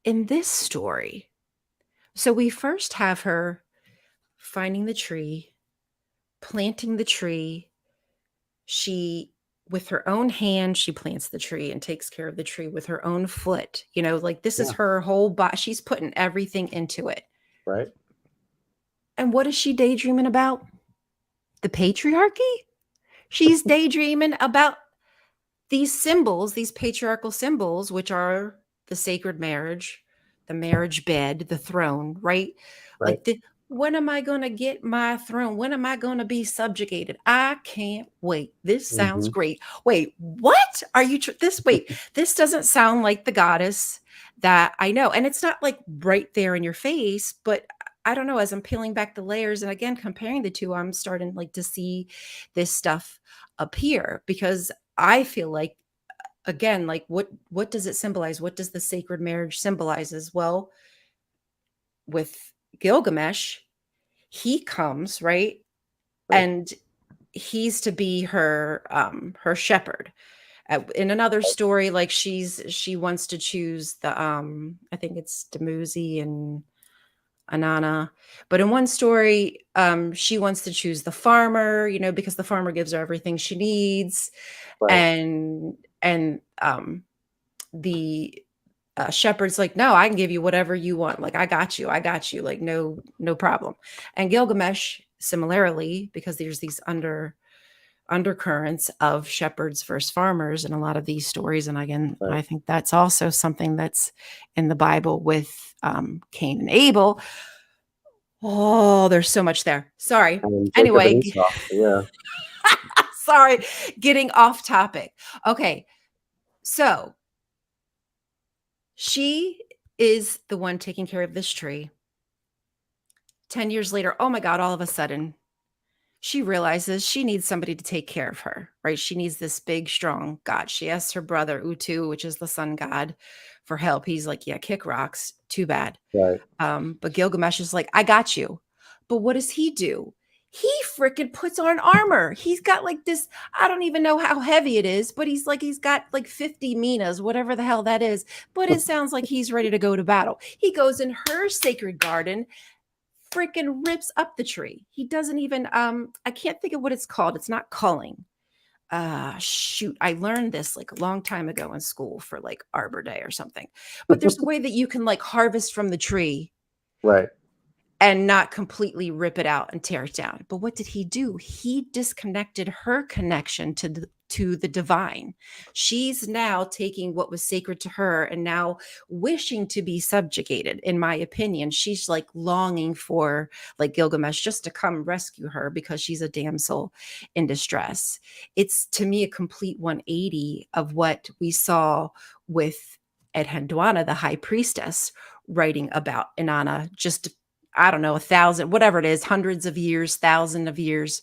In this story, so we first have her finding the tree, planting the tree. She, with her own hand, she plants the tree and takes care of the tree with her own foot. Like this is yeah, her whole body. She's putting everything into it. right, And what is she daydreaming about? The patriarchy? She's daydreaming about these symbols, these patriarchal symbols, which are the sacred marriage, the marriage bed, the throne, right? right, Like, when am I going to get my throne? When am I going to be subjugated? I can't wait. This sounds hmm, great. Wait, what are you? This doesn't sound like the goddess that I know. And it's not like right there in your face, but I don't know. As I'm peeling back the layers and again comparing the two, I'm starting like to see this stuff appear because I feel like again, like what does it symbolize? What does the sacred marriage symbolizes? Well, with Gilgamesh, he comes, right? right, And he's to be her shepherd. In another story, like she wants to choose the I think it's Dumuzi and Inanna. But in one story, she wants to choose the farmer, because the farmer gives her everything she needs. Right. And the shepherd's like, no, I can give you whatever you want. Like, I got you. Like, no problem. And Gilgamesh, similarly, because there's these undercurrents of shepherds versus farmers in a lot of these stories. And again, Right. I think that's also something that's in the Bible with Cain and Abel. Oh, there's so much there. Sorry. And Jacob Anyway, and Esau. Yeah. sorry, getting off topic. Okay. So she is the one taking care of this tree. 10 years later, oh my God, all of a sudden, she realizes she needs somebody to take care of her, right? She needs this big, strong God. She asks her brother, Utu, which is the sun god, for help. He's like, yeah, kick rocks. Too bad. Right. But Gilgamesh is like, I got you. But what does he do? He freaking puts on armor. He's got like this, I don't even know how heavy it is, but he's got like 50 minas, whatever the hell that is. But it sounds like he's ready to go to battle. He goes in her sacred garden, freaking rips up the tree. He doesn't even, I can't think of what it's called. It's not culling. Shoot, I learned this like a long time ago in school for like Arbor Day or something. But there's a way that you can like harvest from the tree Right. and not completely rip it out and tear it down. But what did he do? He disconnected her connection to the divine. She's now taking what was sacred to her and now wishing to be subjugated. In my opinion, she's like longing for like Gilgamesh just to come rescue her because she's a damsel in distress. It's to me a complete 180 of what we saw with Edhendwana, the high priestess, writing about Inanna just, I don't know, 1,000, whatever it is, hundreds of years, 1,000 of years,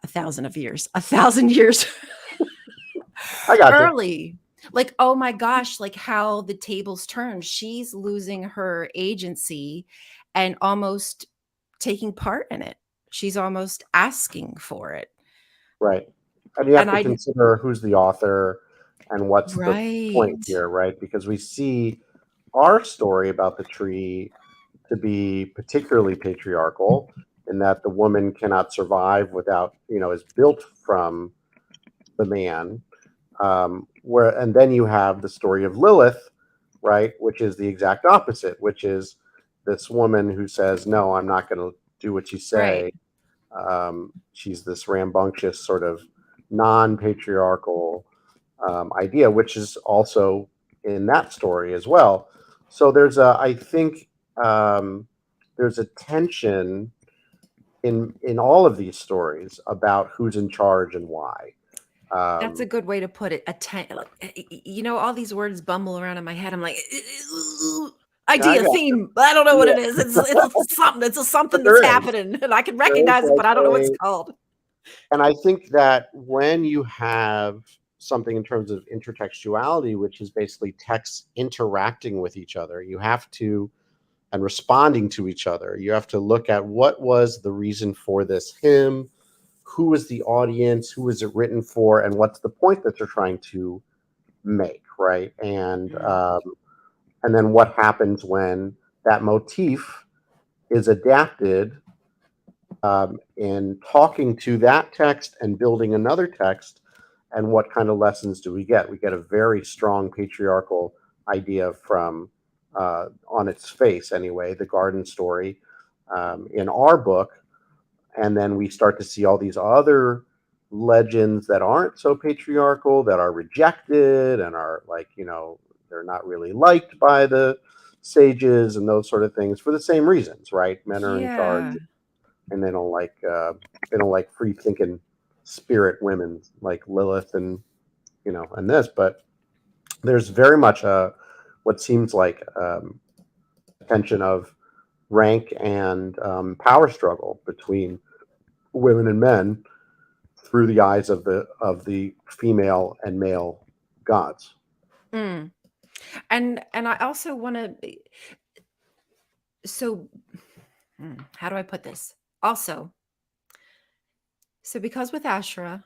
1,000 of years, 1,000 years I got you. early. Like, oh my gosh, like how the tables turn. She's losing her agency and almost taking part in it. She's almost asking for it. Right. And you have And to I, consider who's the author and what's the point right. here, right? Because we see our story about the tree to be particularly patriarchal in that the woman cannot survive without, is built from the man. And then you have the story of Lilith, right, which is the exact opposite, which is this woman who says, no, I'm not going to do what you say. Right. She's this rambunctious sort of non-patriarchal idea, which is also in that story as well. So I think there's a tension in all of these stories about who's in charge and why. That's a good way to put it. All these words bumble around in my head. I'm like, I idea, got theme. I don't know what Yeah. it is. It's something. It's a something But that's there is. happening, and I can There is recognize it, but I don't know what it's called. and I think that when you have something in terms of intertextuality, which is basically texts interacting with each other, you have to, and responding to each other, you have to look at what was the reason for this hymn, who was the audience, who was it written for, and what's the point that they're trying to make, right? And then what happens when that motif is adapted in talking to that text and building another text, and what kind of lessons do we get? We get a very strong patriarchal idea from, on its face anyway, the garden story in our book, and then we start to see all these other legends that aren't so patriarchal, that are rejected and are like, they're not really liked by the sages and those sort of things for the same reasons, right? Men are in charge, Yeah. and they don't like free thinking spirit women like Lilith and this. But there's very much what seems like tension of rank and power struggle between women and men through the eyes of the female and male gods. Mm. And I also want to. So, how do I put this? Also, so because with Asherah,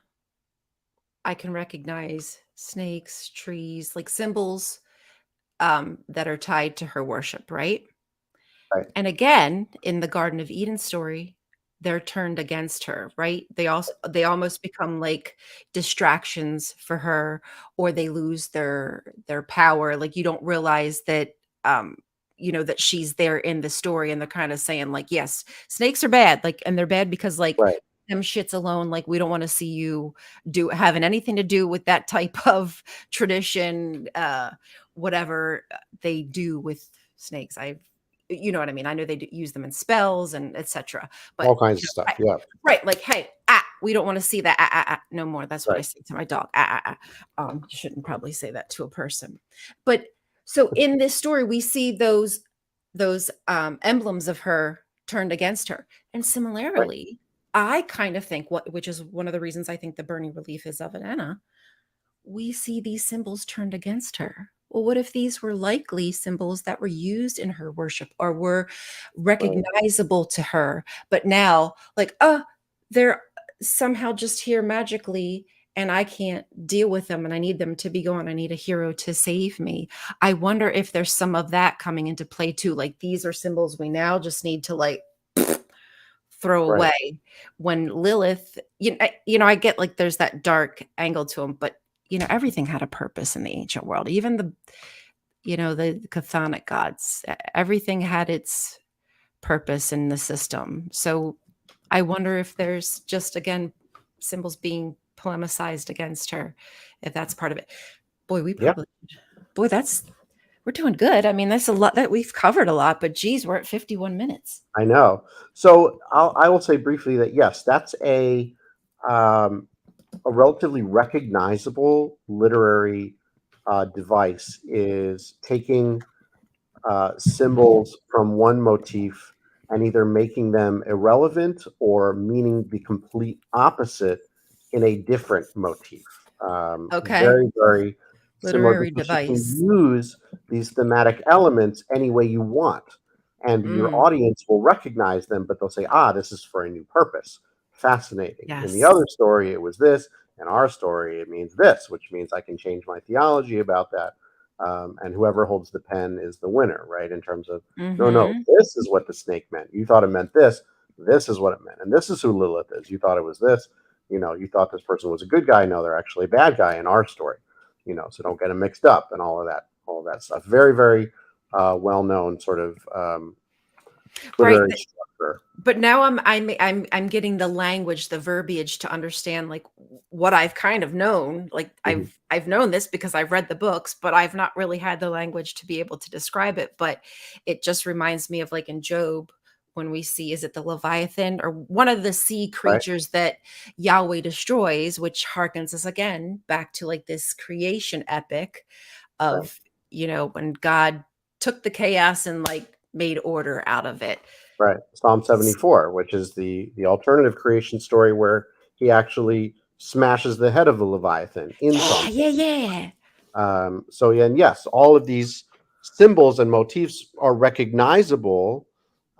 I can recognize snakes, trees, like symbols that are tied to her worship, right? Right. And again, in the Garden of Eden story, they're turned against her, right? They almost become like distractions for her, or they lose their power. Like, you don't realize that that she's there in the story, and they're kind of saying like, yes, snakes are bad, like, and they're bad because like Right. them shits alone, like we don't want to see you having anything to do with that type of tradition, whatever they do with snakes. You know what I mean? I know they use them in spells and etc. But All kinds of stuff. Yeah. right, like, hey, we don't want to see that no more. That's what I Right. say to my dog. You shouldn't probably say that to a person. But so in this story, we see those emblems of her turned against her, and Right. similarly, I kind of think which is one of the reasons I think the burning relief is of Anna. We see these symbols turned against her. Well, what if these were likely symbols that were used in her worship or were Right. recognizable to her, but now, like, they're somehow just here magically, and I can't deal with them, and I need them to be gone. I need a hero to save me. I wonder if there's some of that coming into play too. Like, these are symbols we now just need to like throw Right. away. When Lilith, I get like there's that dark angle to him, but everything had a purpose in the ancient world. Even the chthonic gods, everything had its purpose in the system. So I wonder if there's just, again, symbols being polemicized against her, if that's part of it. Yeah. We're doing good. I mean, that's a lot that we've covered a lot, but geez, we're at 51 minutes. I know. So I will say briefly that yes, that's a relatively recognizable literary device, is taking symbols from one motif and either making them irrelevant or meaning the complete opposite in a different motif. Okay. Very, very similar, Literary because you can device. use these thematic elements any way you want, and your Mm, audience will recognize them, but they'll say, this is for a new purpose. Fascinating. In the yes. other story, it was this. In our story, it means this, which means I can change my theology about that. And whoever holds the pen is the winner, right? In terms of, no, Mm-hmm. this is what the snake meant. You thought it meant this. This is what it meant. And this is who Lilith is. You thought it was this. You thought this person was a good guy. No, they're actually a bad guy in our story. So don't get them mixed up and all of that stuff. Very, very well-known sort of Right. literary structure. But now I'm getting the language, the verbiage to understand like what I've kind of known. Like Mhm. I've known this because I've read the books, but I've not really had the language to be able to describe it. But it just reminds me of like in Job, when we see, is it the Leviathan or one of the sea Right, creatures that Yahweh destroys, which harkens us again back to like this creation epic right, of, when God took the chaos and like made order out of it. right. Psalm 74, which is the alternative creation story where he actually smashes the head of the Leviathan in Yeah, Psalm yeah, 74. yeah. So yeah, and yes, all of these symbols and motifs are recognizable,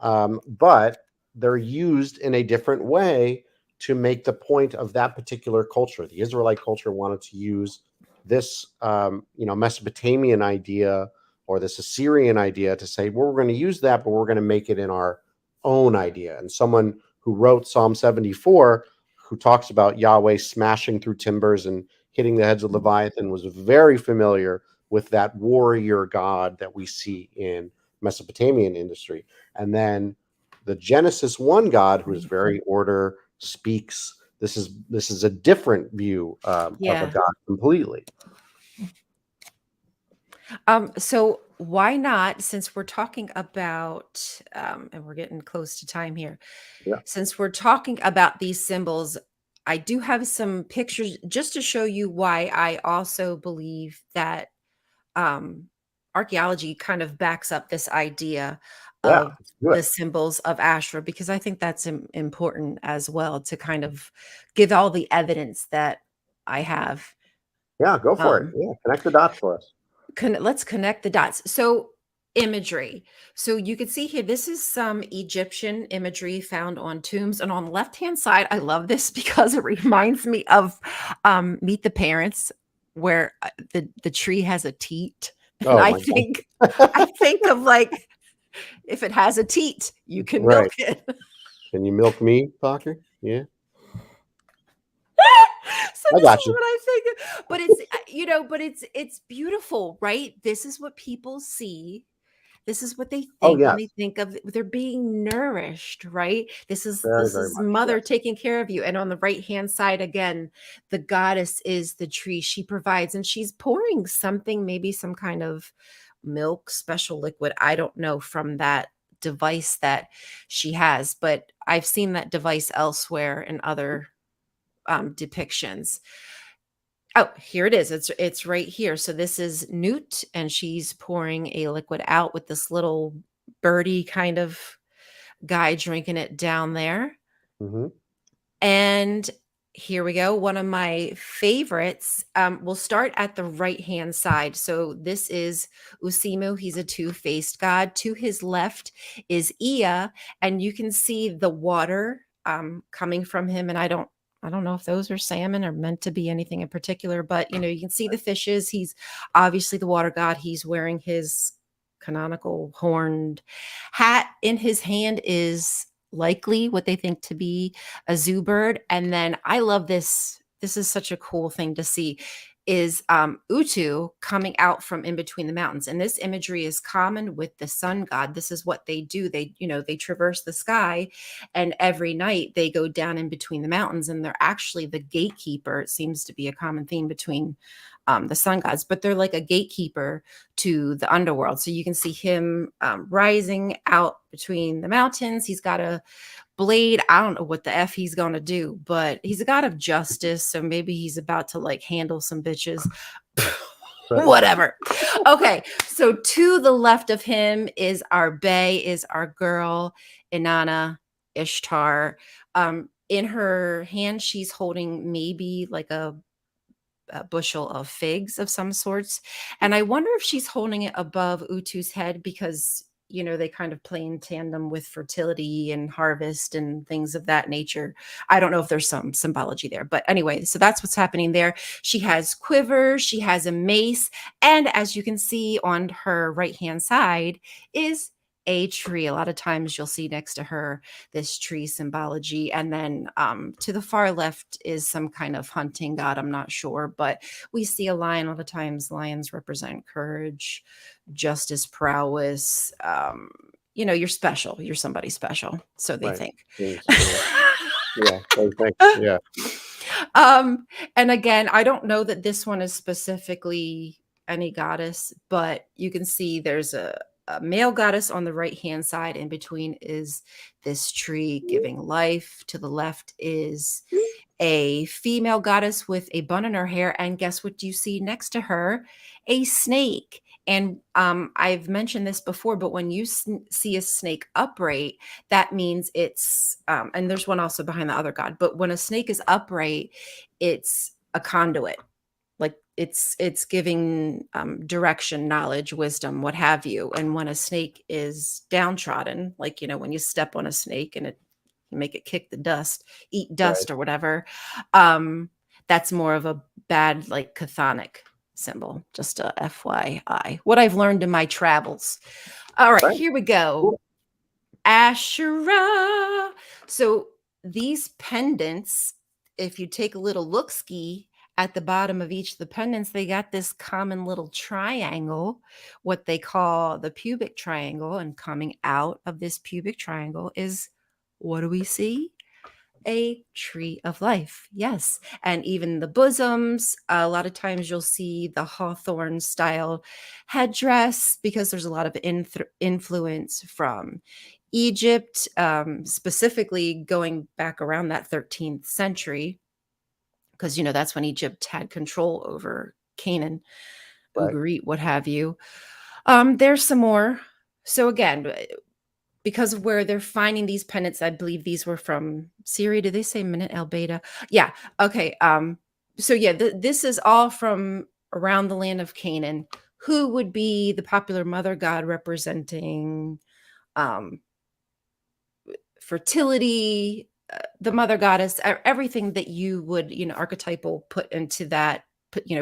but they're used in a different way to make the point of that particular culture. The Israelite culture wanted to use this, Mesopotamian idea or this Assyrian idea to say, well, we're going to use that, but we're going to make it in our own idea. And someone who wrote Psalm 74, who talks about Yahweh smashing through timbers and hitting the heads of Leviathan, was very familiar with that warrior god that we see in Mesopotamian industry. And then the Genesis 1 God, who is very order, speaks. This is a different view of a Yeah. God completely. So why not, since we're talking about, and we're getting close to time here, Yeah, since we're talking about these symbols, I do have some pictures just to show you why I also believe that um, archaeology kind of backs up this idea yeah, of let's do the it. symbols of Ashra, because I think that's important as well to kind of give all the evidence that I have. Yeah, go for it. Um, Yeah, connect the dots for us. let's connect the dots. So imagery. So you can see here, this is some Egyptian imagery found on tombs. And on the left-hand side, I love this because it reminds me of Meet the Parents, where the tree has a teat. And Oh I my think God. I think of like If it has a teat, you can Right. milk it. Can you milk me, Parker? Yeah, So I this got is you. what I think. But it's but it's beautiful, right? This is what people see. This is what they Oh, think when yes. they think of they're being nourished, right? Very, This very is much. mother Yes. taking care of you. And on the right-hand side again, the goddess is the tree. She provides, and she's pouring something, maybe some kind of milk, special liquid, I don't know, from that device that she has, but I've seen that device elsewhere in other depictions. Oh, here it is. It's right here. So this is Newt, and she's pouring a liquid out with this little birdie kind of guy drinking it down there. Hmm. And here we go. One of my favorites. We'll start at the right-hand side. So this is Usimu. He's a two-faced god. To his left is Ea, and you can see the water coming from him. And I don't know if those are salmon or meant to be anything in particular, but you can see the fishes. He's obviously the water god. He's wearing his canonical horned hat. In his hand is likely what they think to be a zoo bird. And then I love this. This is such a cool thing to see is Utu coming out from in between the mountains. And this imagery is common with the sun god. This is what they do. They traverse the sky, and every night they go down in between the mountains, and they're actually the gatekeeper. It seems to be a common theme between the sun gods, but they're like a gatekeeper to the underworld. So you can see him rising out between the mountains. He's got a blade. I don't know what the F he's going to do, but he's a god of justice. So maybe he's about to like handle some bitches. Right. Whatever. Okay. So to the left of him is our bae, is our girl, Inanna Ishtar. In her hand, she's holding maybe like a bushel of figs of some sorts. And I wonder if she's holding it above Utu's head because, they kind of play in tandem with fertility and harvest and things of that nature. I don't know if there's some symbology there, but anyway, so that's what's happening there. She has quivers, she has a mace, and as you can see on her right-hand side is a tree. A lot of times you'll see next to her this tree symbology. And then to the far left is some kind of hunting god. I'm not sure, but we see a lion. A lot of times lions represent courage, justice, prowess. You're special. You're somebody special. So they Right. think. Seems, yeah. Thanks. Yeah. And again, I don't know that this one is specifically any goddess, but you can see there's a male goddess on the right hand side. In between is this tree giving life. To the left is a female goddess with a bun in her hair. And guess what you see next to her? A snake. And I've mentioned this before, but when you see a snake upright, that means it's, and there's one also behind the other god, but when a snake is upright, it's a conduit. Like it's giving direction, knowledge, wisdom, what have you. And when a snake is downtrodden, like, when you step on a snake and you make it kick the dust, eat dust or whatever, that's more of a bad, like chthonic symbol. Just a FYI, what I've learned in my travels. All right, here we go. Asherah. So these pendants, if you take a little look-ski at the bottom of each of the pendants, they got this common little triangle, what they call the pubic triangle. And coming out of this pubic triangle is, what do we see? A tree of life. Yes. And even the bosoms, a lot of times you'll see the hawthorn style headdress because there's a lot of influence from Egypt, specifically going back around that 13th century, because, that's when Egypt had control over Canaan, Ugarit, what have you. There's some more. So again, because of where they're finding these pendants, I believe these were from Syria. Did they say Minute El Beta? Yeah. Okay. So yeah, this is all from around the land of Canaan. Who would be the popular mother god representing fertility, the mother goddess, everything that you would, archetypal put into that,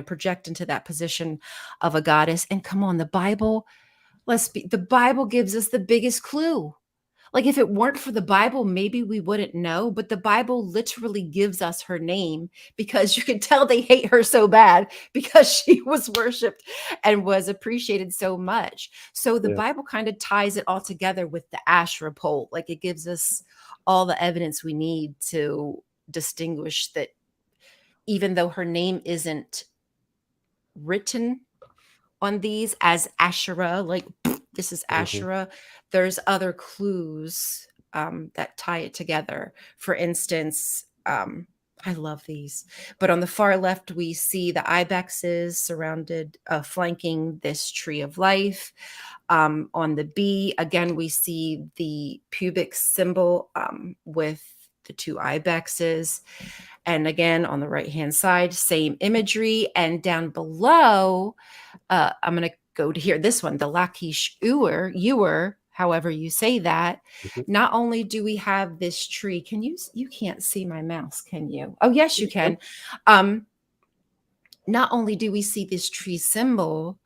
project into that position of a goddess. And come on, the Bible The Bible gives us the biggest clue. Like, if it weren't for the Bible, maybe we wouldn't know, but the Bible literally gives us her name because you can tell they hate her so bad because she was worshiped and was appreciated so much. So the Yeah. Bible kind of ties it all together with the Asherah pole. Like, it gives us all the evidence we need to distinguish that even though her name isn't written on these as Asherah, like this is Mhm. Asherah, there's other clues that tie it together. For instance, I love these, but on the far left, we see the ibexes surrounded, flanking this tree of life. On the B, again, we see the pubic symbol with the two ibexes. And again, on the right hand side, same imagery. And down below, I'm going to go to here. This one, the Lachish ewer, however you say that. Mhm. Not only do we have this tree, you can't see my mouse, can you? Oh, yes, you can. Not only do we see this tree symbol,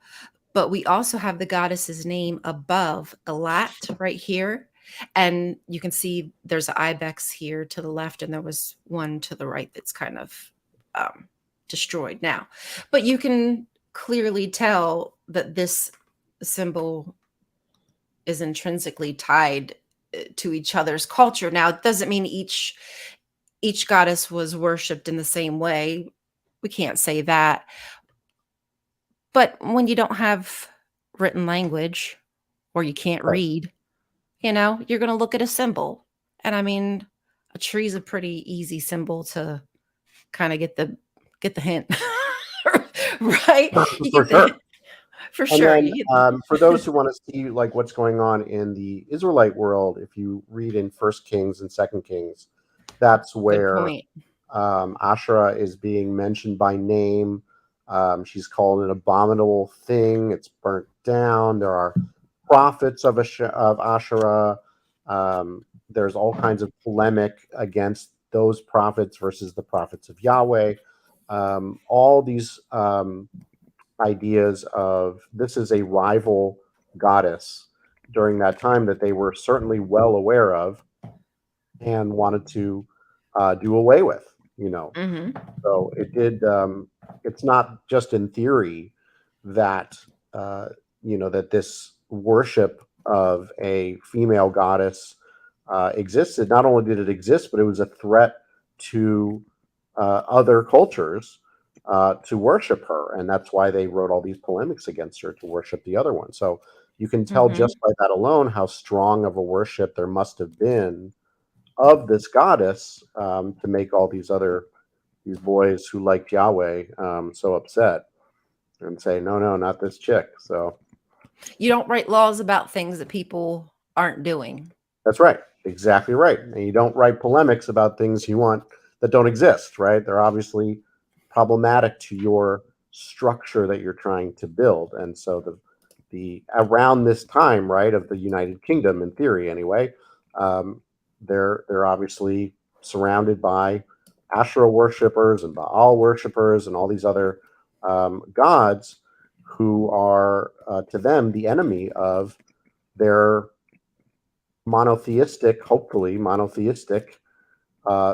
but we also have the goddess's name above Elat right here. And you can see there's an ibex here to the left, and there was one to the right that's kind of destroyed now. But you can clearly tell that this symbol is intrinsically tied to each other's culture. Now, it doesn't mean each goddess was worshipped in the same way. We can't say that. But when you don't have written language or you can't Right. read, you're going to look at a symbol. And I mean, a tree is a pretty easy symbol to kind of get the hint. Right? You For get the hint sure. for And sure. then for those who want to see like what's going on in the Israelite world, if you read in First Kings and Second Kings, that's Good where point. Asherah is being mentioned by name. She's called an abominable thing. It's burnt down. There are prophets of Asherah. There's all kinds of polemic against those prophets versus the prophets of Yahweh. All these ideas of this is a rival goddess during that time that they were certainly well aware of and wanted to do away with, Hmm. So it did. It's not just in theory that that this worship of a female goddess existed. Not only did it exist, but it was a threat to other cultures to worship her, and that's why they wrote all these polemics against her to worship the other one. So you can tell Hmm. just by that alone how strong of a worship there must have been of this goddess to make all these boys who liked Yahweh so upset and say, no, no, not this chick. So You don't write laws about things that people aren't doing. that's right. Exactly right. And you don't write polemics about things you want that don't exist, right? They're obviously problematic to your structure that you're trying to build. And so the around this time, right, of the United Kingdom, in theory anyway, they're obviously surrounded by Asherah worshippers and Baal worshippers and all these other gods who are to them the enemy of their hopefully monotheistic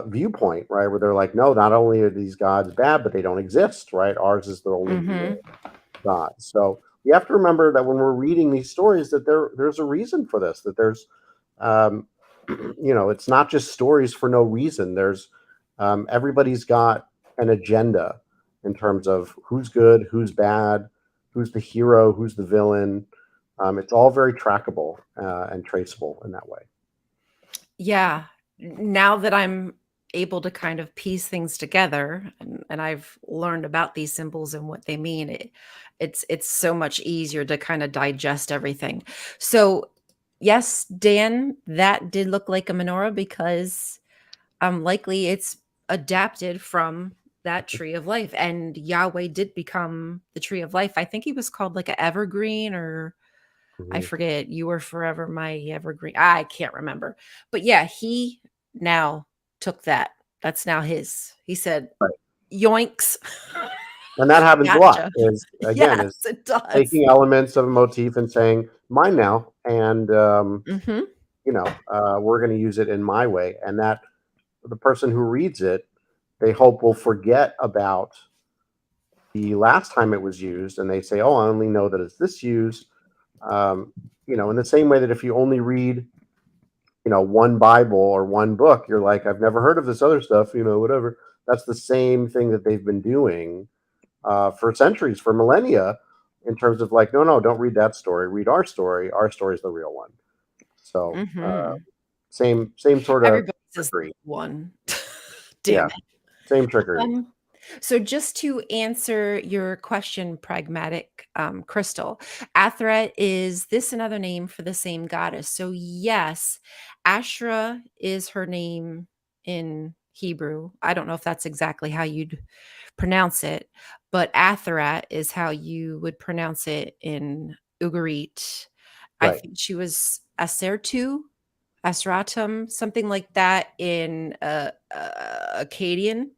viewpoint, right? Where they're like, no, not only are these gods bad, but they don't exist, right? Ours is the only Hmm. real God. So we have to remember that when we're reading these stories, that there's a reason for this. That there's, um, it's not just stories for no reason. There's everybody's got an agenda in terms of who's good, who's bad, who's the hero, who's the villain. It's all very trackable and traceable in that way. Yeah. Now that I'm able to kind of piece things together, and I've learned about these symbols and what they mean, it's so much easier to kind of digest everything. So yes, Dan, that did look like a menorah because likely it's adapted from that tree of life. And Yahweh did become the tree of life. I think he was called like an evergreen, or I Mhm. forget, you were forever my evergreen. I can't remember. But yeah, he now took that. That's now his. He said, Right. yoinks. And that happens a lot. Gotcha. Is again Yes, is it does. taking elements of a motif and saying mine now, and Hmm. we're going to use it in my way, and that the person who reads it, they hope will forget about the last time it was used, and they say, "Oh, I only know that it's this used." Um, in the same way that if you only read, one Bible or one book, you're like, "I've never heard of this other stuff," whatever. That's the same thing that they've been doing for centuries, for millennia, in terms of like, no, don't read that story. Read our story. Our story is the real one. So Hmm. same sort of Everybody says trickery. one. Damn Yeah, it. same trickery. Um, so just to answer your question, pragmatic crystal, Athret, is this another name for the same goddess? So yes, Ashra is her name in Hebrew. I don't know if that's exactly how you'd pronounce it, but Atherat is how you would pronounce it in Ugarit. I Right. think she was Asertu, Asratum, something like that in Akkadian.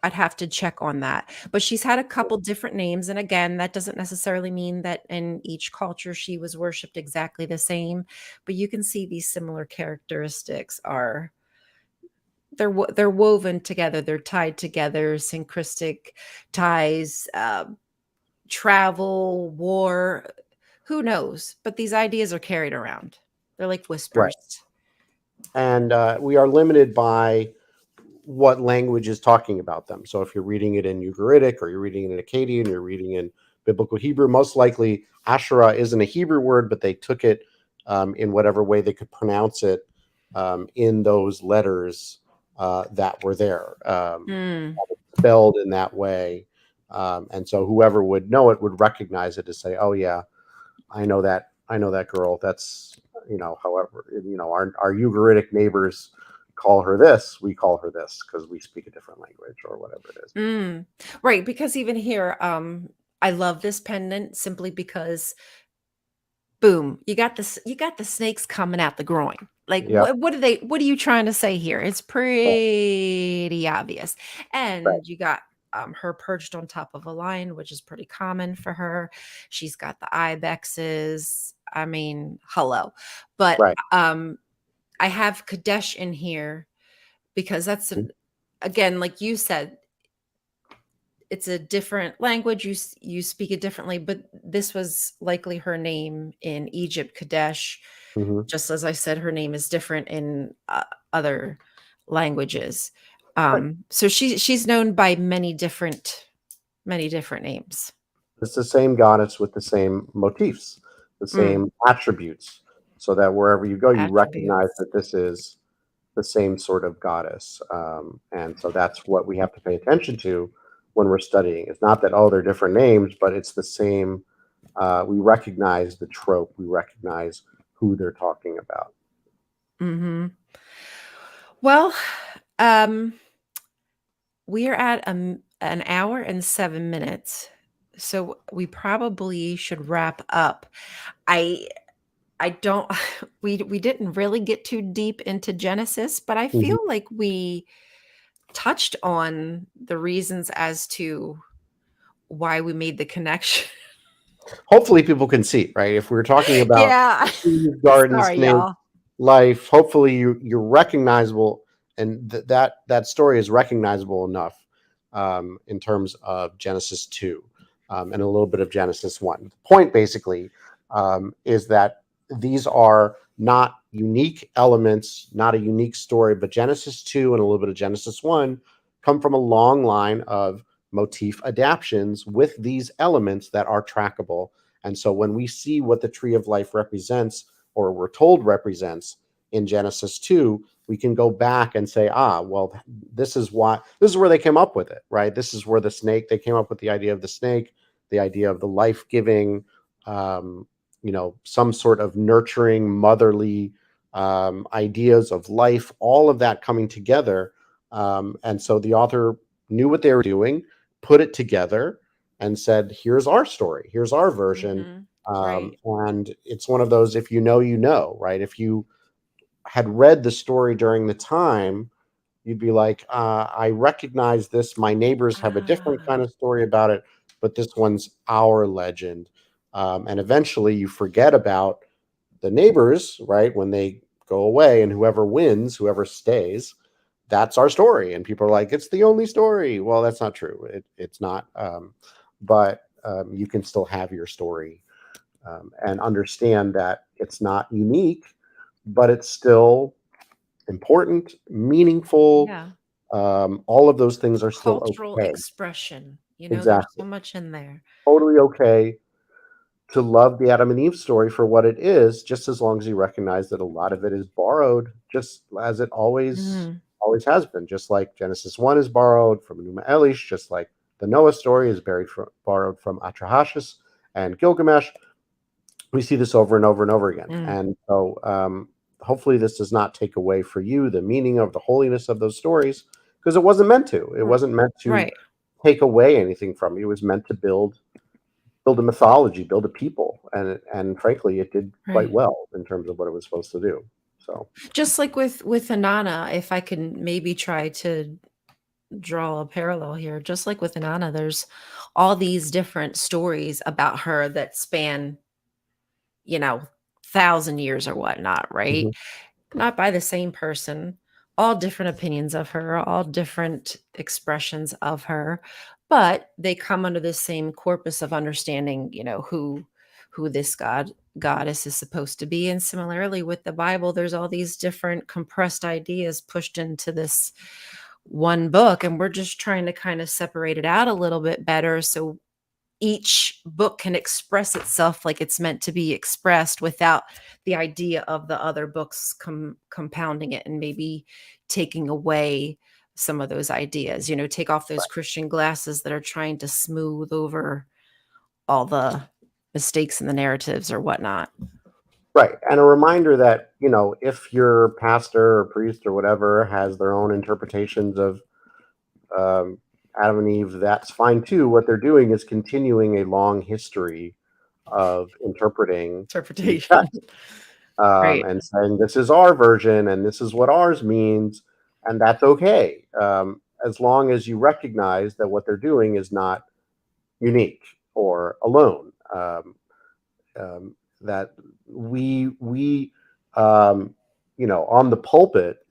I'd have to check on that. But she's had a couple different names. And again, that doesn't necessarily mean that in each culture she was worshipped exactly the same. But you can see these similar characteristics are they're woven together, they're tied together, synchristic ties, travel, war, who knows? But these ideas are carried around. They're like Right. whispers. And we are limited by what language is talking about them. So if you're reading it in Ugaritic, or you're reading it in Akkadian, you're reading in Biblical Hebrew, most likely Asherah isn't a Hebrew word, but they took it in whatever way they could pronounce it in those letters that were there, Mm. spelled in that way. And so whoever would know it would recognize it to say, "Oh yeah, I know that girl. That's however, our Ugaritic neighbors call her this, we call her this because we speak a different language or whatever it is." Mm. Right, because even here, I love this pendant simply because boom, you got the snakes coming out the groin. Like Yeah. what are you trying to say here? It's pretty obvious. Right. And you got her perched on top of a lion, which is pretty common for her. She's got the ibexes. I mean, hello. But Right. I have Kadesh in here because that's Mhm. again, like you said, it's a different language. You speak it differently, but this was likely her name in Egypt, Kadesh. Mhm. Just as I said, her name is different in other languages. Right. So she's known by many different names. It's the same goddess with the same motifs, the Mm, same attributes, so that wherever you go, you recognize attributes. that this is the same sort of goddess. And so that's what we have to pay attention to when we're studying. It's not that, oh, they're different names, but it's the same. We recognize the trope, we recognize who they're talking about. Hmm. Well, um, we are at an hour and 7 minutes, so we probably should wrap up. I I don't we didn't really get too deep into Genesis, but I Mhm. feel like we touched on the reasons as to why we made the connection. Hopefully, people can see, right? If we're talking about Yeah. trees, gardens, Sorry, snakes, y'all. life, hopefully you're recognizable, and that story is recognizable enough in terms of Genesis 2 and a little bit of Genesis 1. The point basically is that these are not unique elements, not a unique story, but Genesis 2 and a little bit of Genesis 1 come from a long line of motif adaptions with these elements that are trackable. And so when we see what the tree of life represents, or we're told represents in Genesis 2, we can go back and say, well, this is where they came up with it, right? This is where they came up with the idea of the snake, the idea of the life giving, some sort of nurturing, motherly ideas of life, all of that coming together. And so the author knew what they were doing, put it together, and said, here's our story, here's our version. Mhm. Right. And it's one of those, if you know, right? If you had read the story during the time, You'd be like, I recognize this. My neighbors have a different kind of story about it, but this one's our legend. And eventually you forget about the neighbors, right? When they go away, and whoever wins, whoever stays, that's our story. And people are like, it's the only story. Well, that's not true. It's not. But you can still have your story, and understand that it's not unique, but it's still important, meaningful. Yeah. All of those things are still Cultural okay. expression. There's Exactly. so much in there. Totally okay to love the Adam and Eve story for what it is, just as long as you recognize that a lot of it is borrowed, just as it always has been. Just like Genesis 1 is borrowed from Enuma Elish, just like the Noah story is borrowed from Atrahasis and Gilgamesh. We see this over and over and over again. And so hopefully this does not take away for you the meaning of the holiness of those stories, because it wasn't meant to. It wasn't meant to Right. take away anything from you. It was meant to build a mythology, build a people, and frankly, it did quite Right. well in terms of what it was supposed to do. So Just like with Inanna, if I can maybe try to draw a parallel here, just like with Inanna, there's all these different stories about her that span, 1,000 years or whatnot, right? mhm, Not by the same person, all different opinions of her, all different expressions of her, but they come under the same corpus of understanding, who this goddess is supposed to be. And similarly with the Bible, there's all these different compressed ideas pushed into this one book, and we're just trying to kind of separate it out a little bit better so each book can express itself like it's meant to be expressed without the idea of the other books compounding it and maybe taking away some of those ideas. Take off those Christian glasses that are trying to smooth over all the mistakes in the narratives or whatnot. right. And a reminder that, if your pastor or priest or whatever has their own interpretations of Adam and Eve, that's fine too. What they're doing is continuing a long history of interpreting these Interpretation. texts, Right. and saying this is our version and this is what ours means, and that's okay, as long as you recognize that what they're doing is not unique or alone. That we on the pulpit,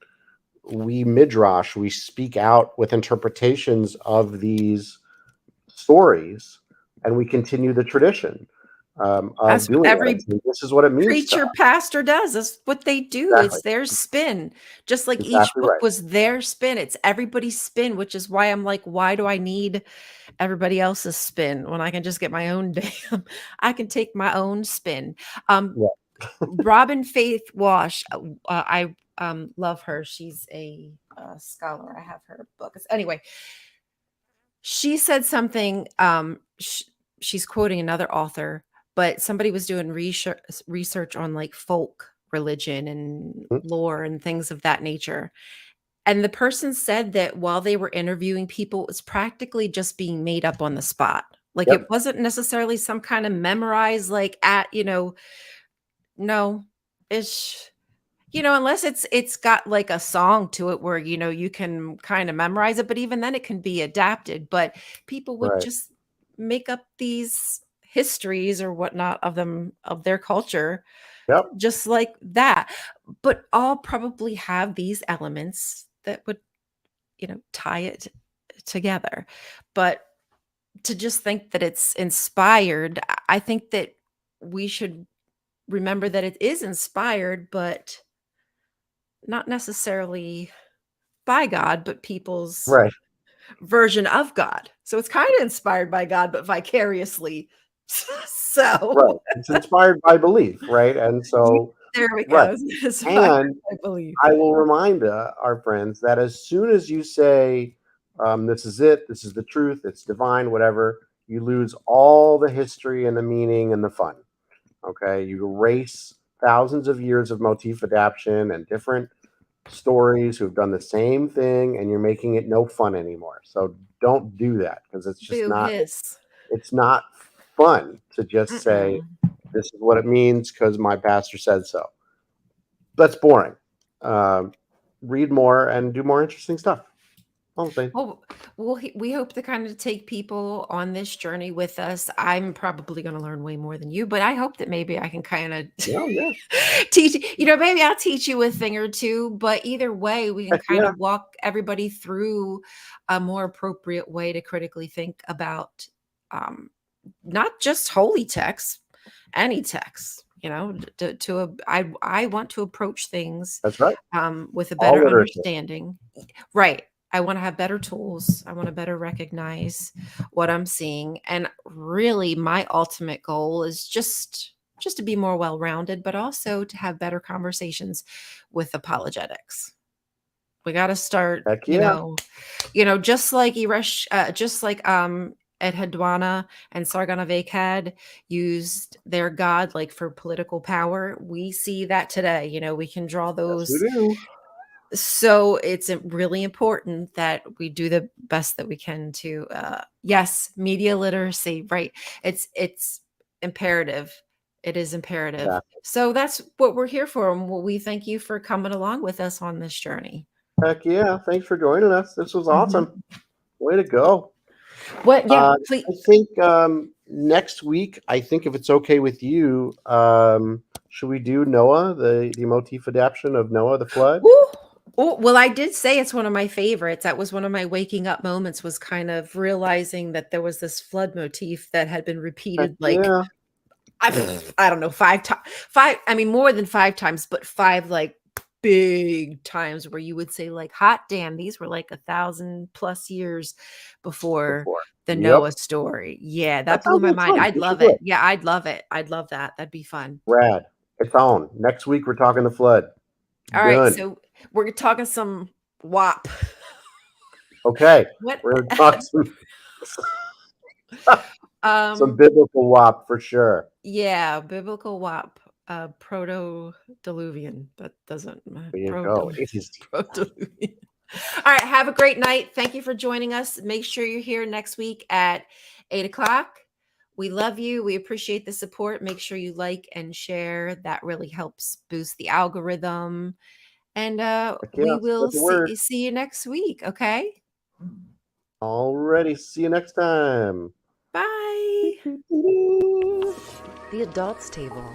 we midrash, we speak out with interpretations of these stories, and we continue the tradition of That's what doing it. every And saying, this is what it means to preacher, us. pastor does. That's what they do. Exactly. It's their spin. Just like each Exactly book right. was their spin. It's everybody's spin, which is why I'm like, why do I need everybody else's spin when I can just get my own damn? I can take my own spin. Yeah. Robin Faith Wash, I love her. She's a scholar. I have her book. Anyway, she said something. She's quoting another author, but somebody was doing research on like folk religion and Mhm. lore and things of that nature. And the person said that while they were interviewing people, it was practically just being made up on the spot. Like Yep. it wasn't necessarily some kind of memorized, like no, it's unless it's got like a song to it where you can kind of memorize it, but even then it can be adapted. But people would Right. just make up these histories or whatnot of their culture Yep. just like that, but all probably have these elements that would tie it together. But to just think that it's inspired, I think that we should remember that it is inspired, but not necessarily by God, but people's Right. version of God. So it's kind of inspired by God, but vicariously. So Right. It's inspired by belief, right? And so, there we right. go. It's inspired And by belief. I will remind our friends that as soon as you say, this is it, this is the truth, it's divine, whatever, you lose all the history and the meaning and the fun. Okay. You erase thousands of years of motif adaptation and different stories who've done the same thing, and you're making it no fun anymore. So don't do that, because it's just Boo not, hiss. it's not fun to just say, Mm-mm. this is what it means because my pastor said so. That's boring. read more and do more interesting stuff. All I'm saying. Well, we hope to kind of take people on this journey with us. I'm probably going to learn way more than you, but I hope that maybe I can kind of Yeah, yeah. teach, maybe I'll teach you a thing or two, but either way, we can Heck kind yeah. of walk everybody through a more appropriate way to critically think about um, not just holy texts, any text. I want to approach things That's right. with a All better literature. understanding. Right. I want to have better tools. I want to better recognize what I'm seeing. And really my ultimate goal is just to be more well-rounded, but also to have better conversations with apologetics. We got to start, Heck yeah. just like Ed Hadwana and Sargon of Akkad used their god like for political power. We see that today. We can draw Yes, those. we do. So it's really important that we do the best that we can to yes, media literacy, right? It's imperative. It is imperative. Yeah. So that's what we're here for, and we thank you for coming along with us on this journey. Heck yeah. Thanks for joining us. This was awesome. Way to go. What? Yeah, please. I think next week, I think if it's okay with you, should we do Noah, the motif adaptation of Noah, the flood? Ooh. Oh, well, I did say it's one of my favorites. That was one of my waking up moments, was kind of realizing that there was this flood motif that had been repeated like Yeah. I don't know, more than 5 times, but 5 like big times where you would say like, hot damn, these were like 1,000+ years before the Yep. Noah story. Yeah, that blew sounds my like mind. fun. I'd We love should do it. Yeah, I'd love it. I'd love that. That'd be fun. Rad. It's on. Next week, we're talking the flood. All right, Done. so we're talking some WAP. Okay. What? We're going to talk some biblical WAP for sure. Yeah, biblical WAP, proto-diluvian. That doesn't There you go. It is. proto-diluvian. All right, have a great night. Thank you for joining us. Make sure you're here next week at 8:00. We love you. We appreciate the support. Make sure you like and share. That really helps boost the algorithm. And we will see you next week. Okay. Alrighty. See you next time. Bye. The Adults Table.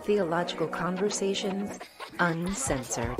Theological conversations uncensored.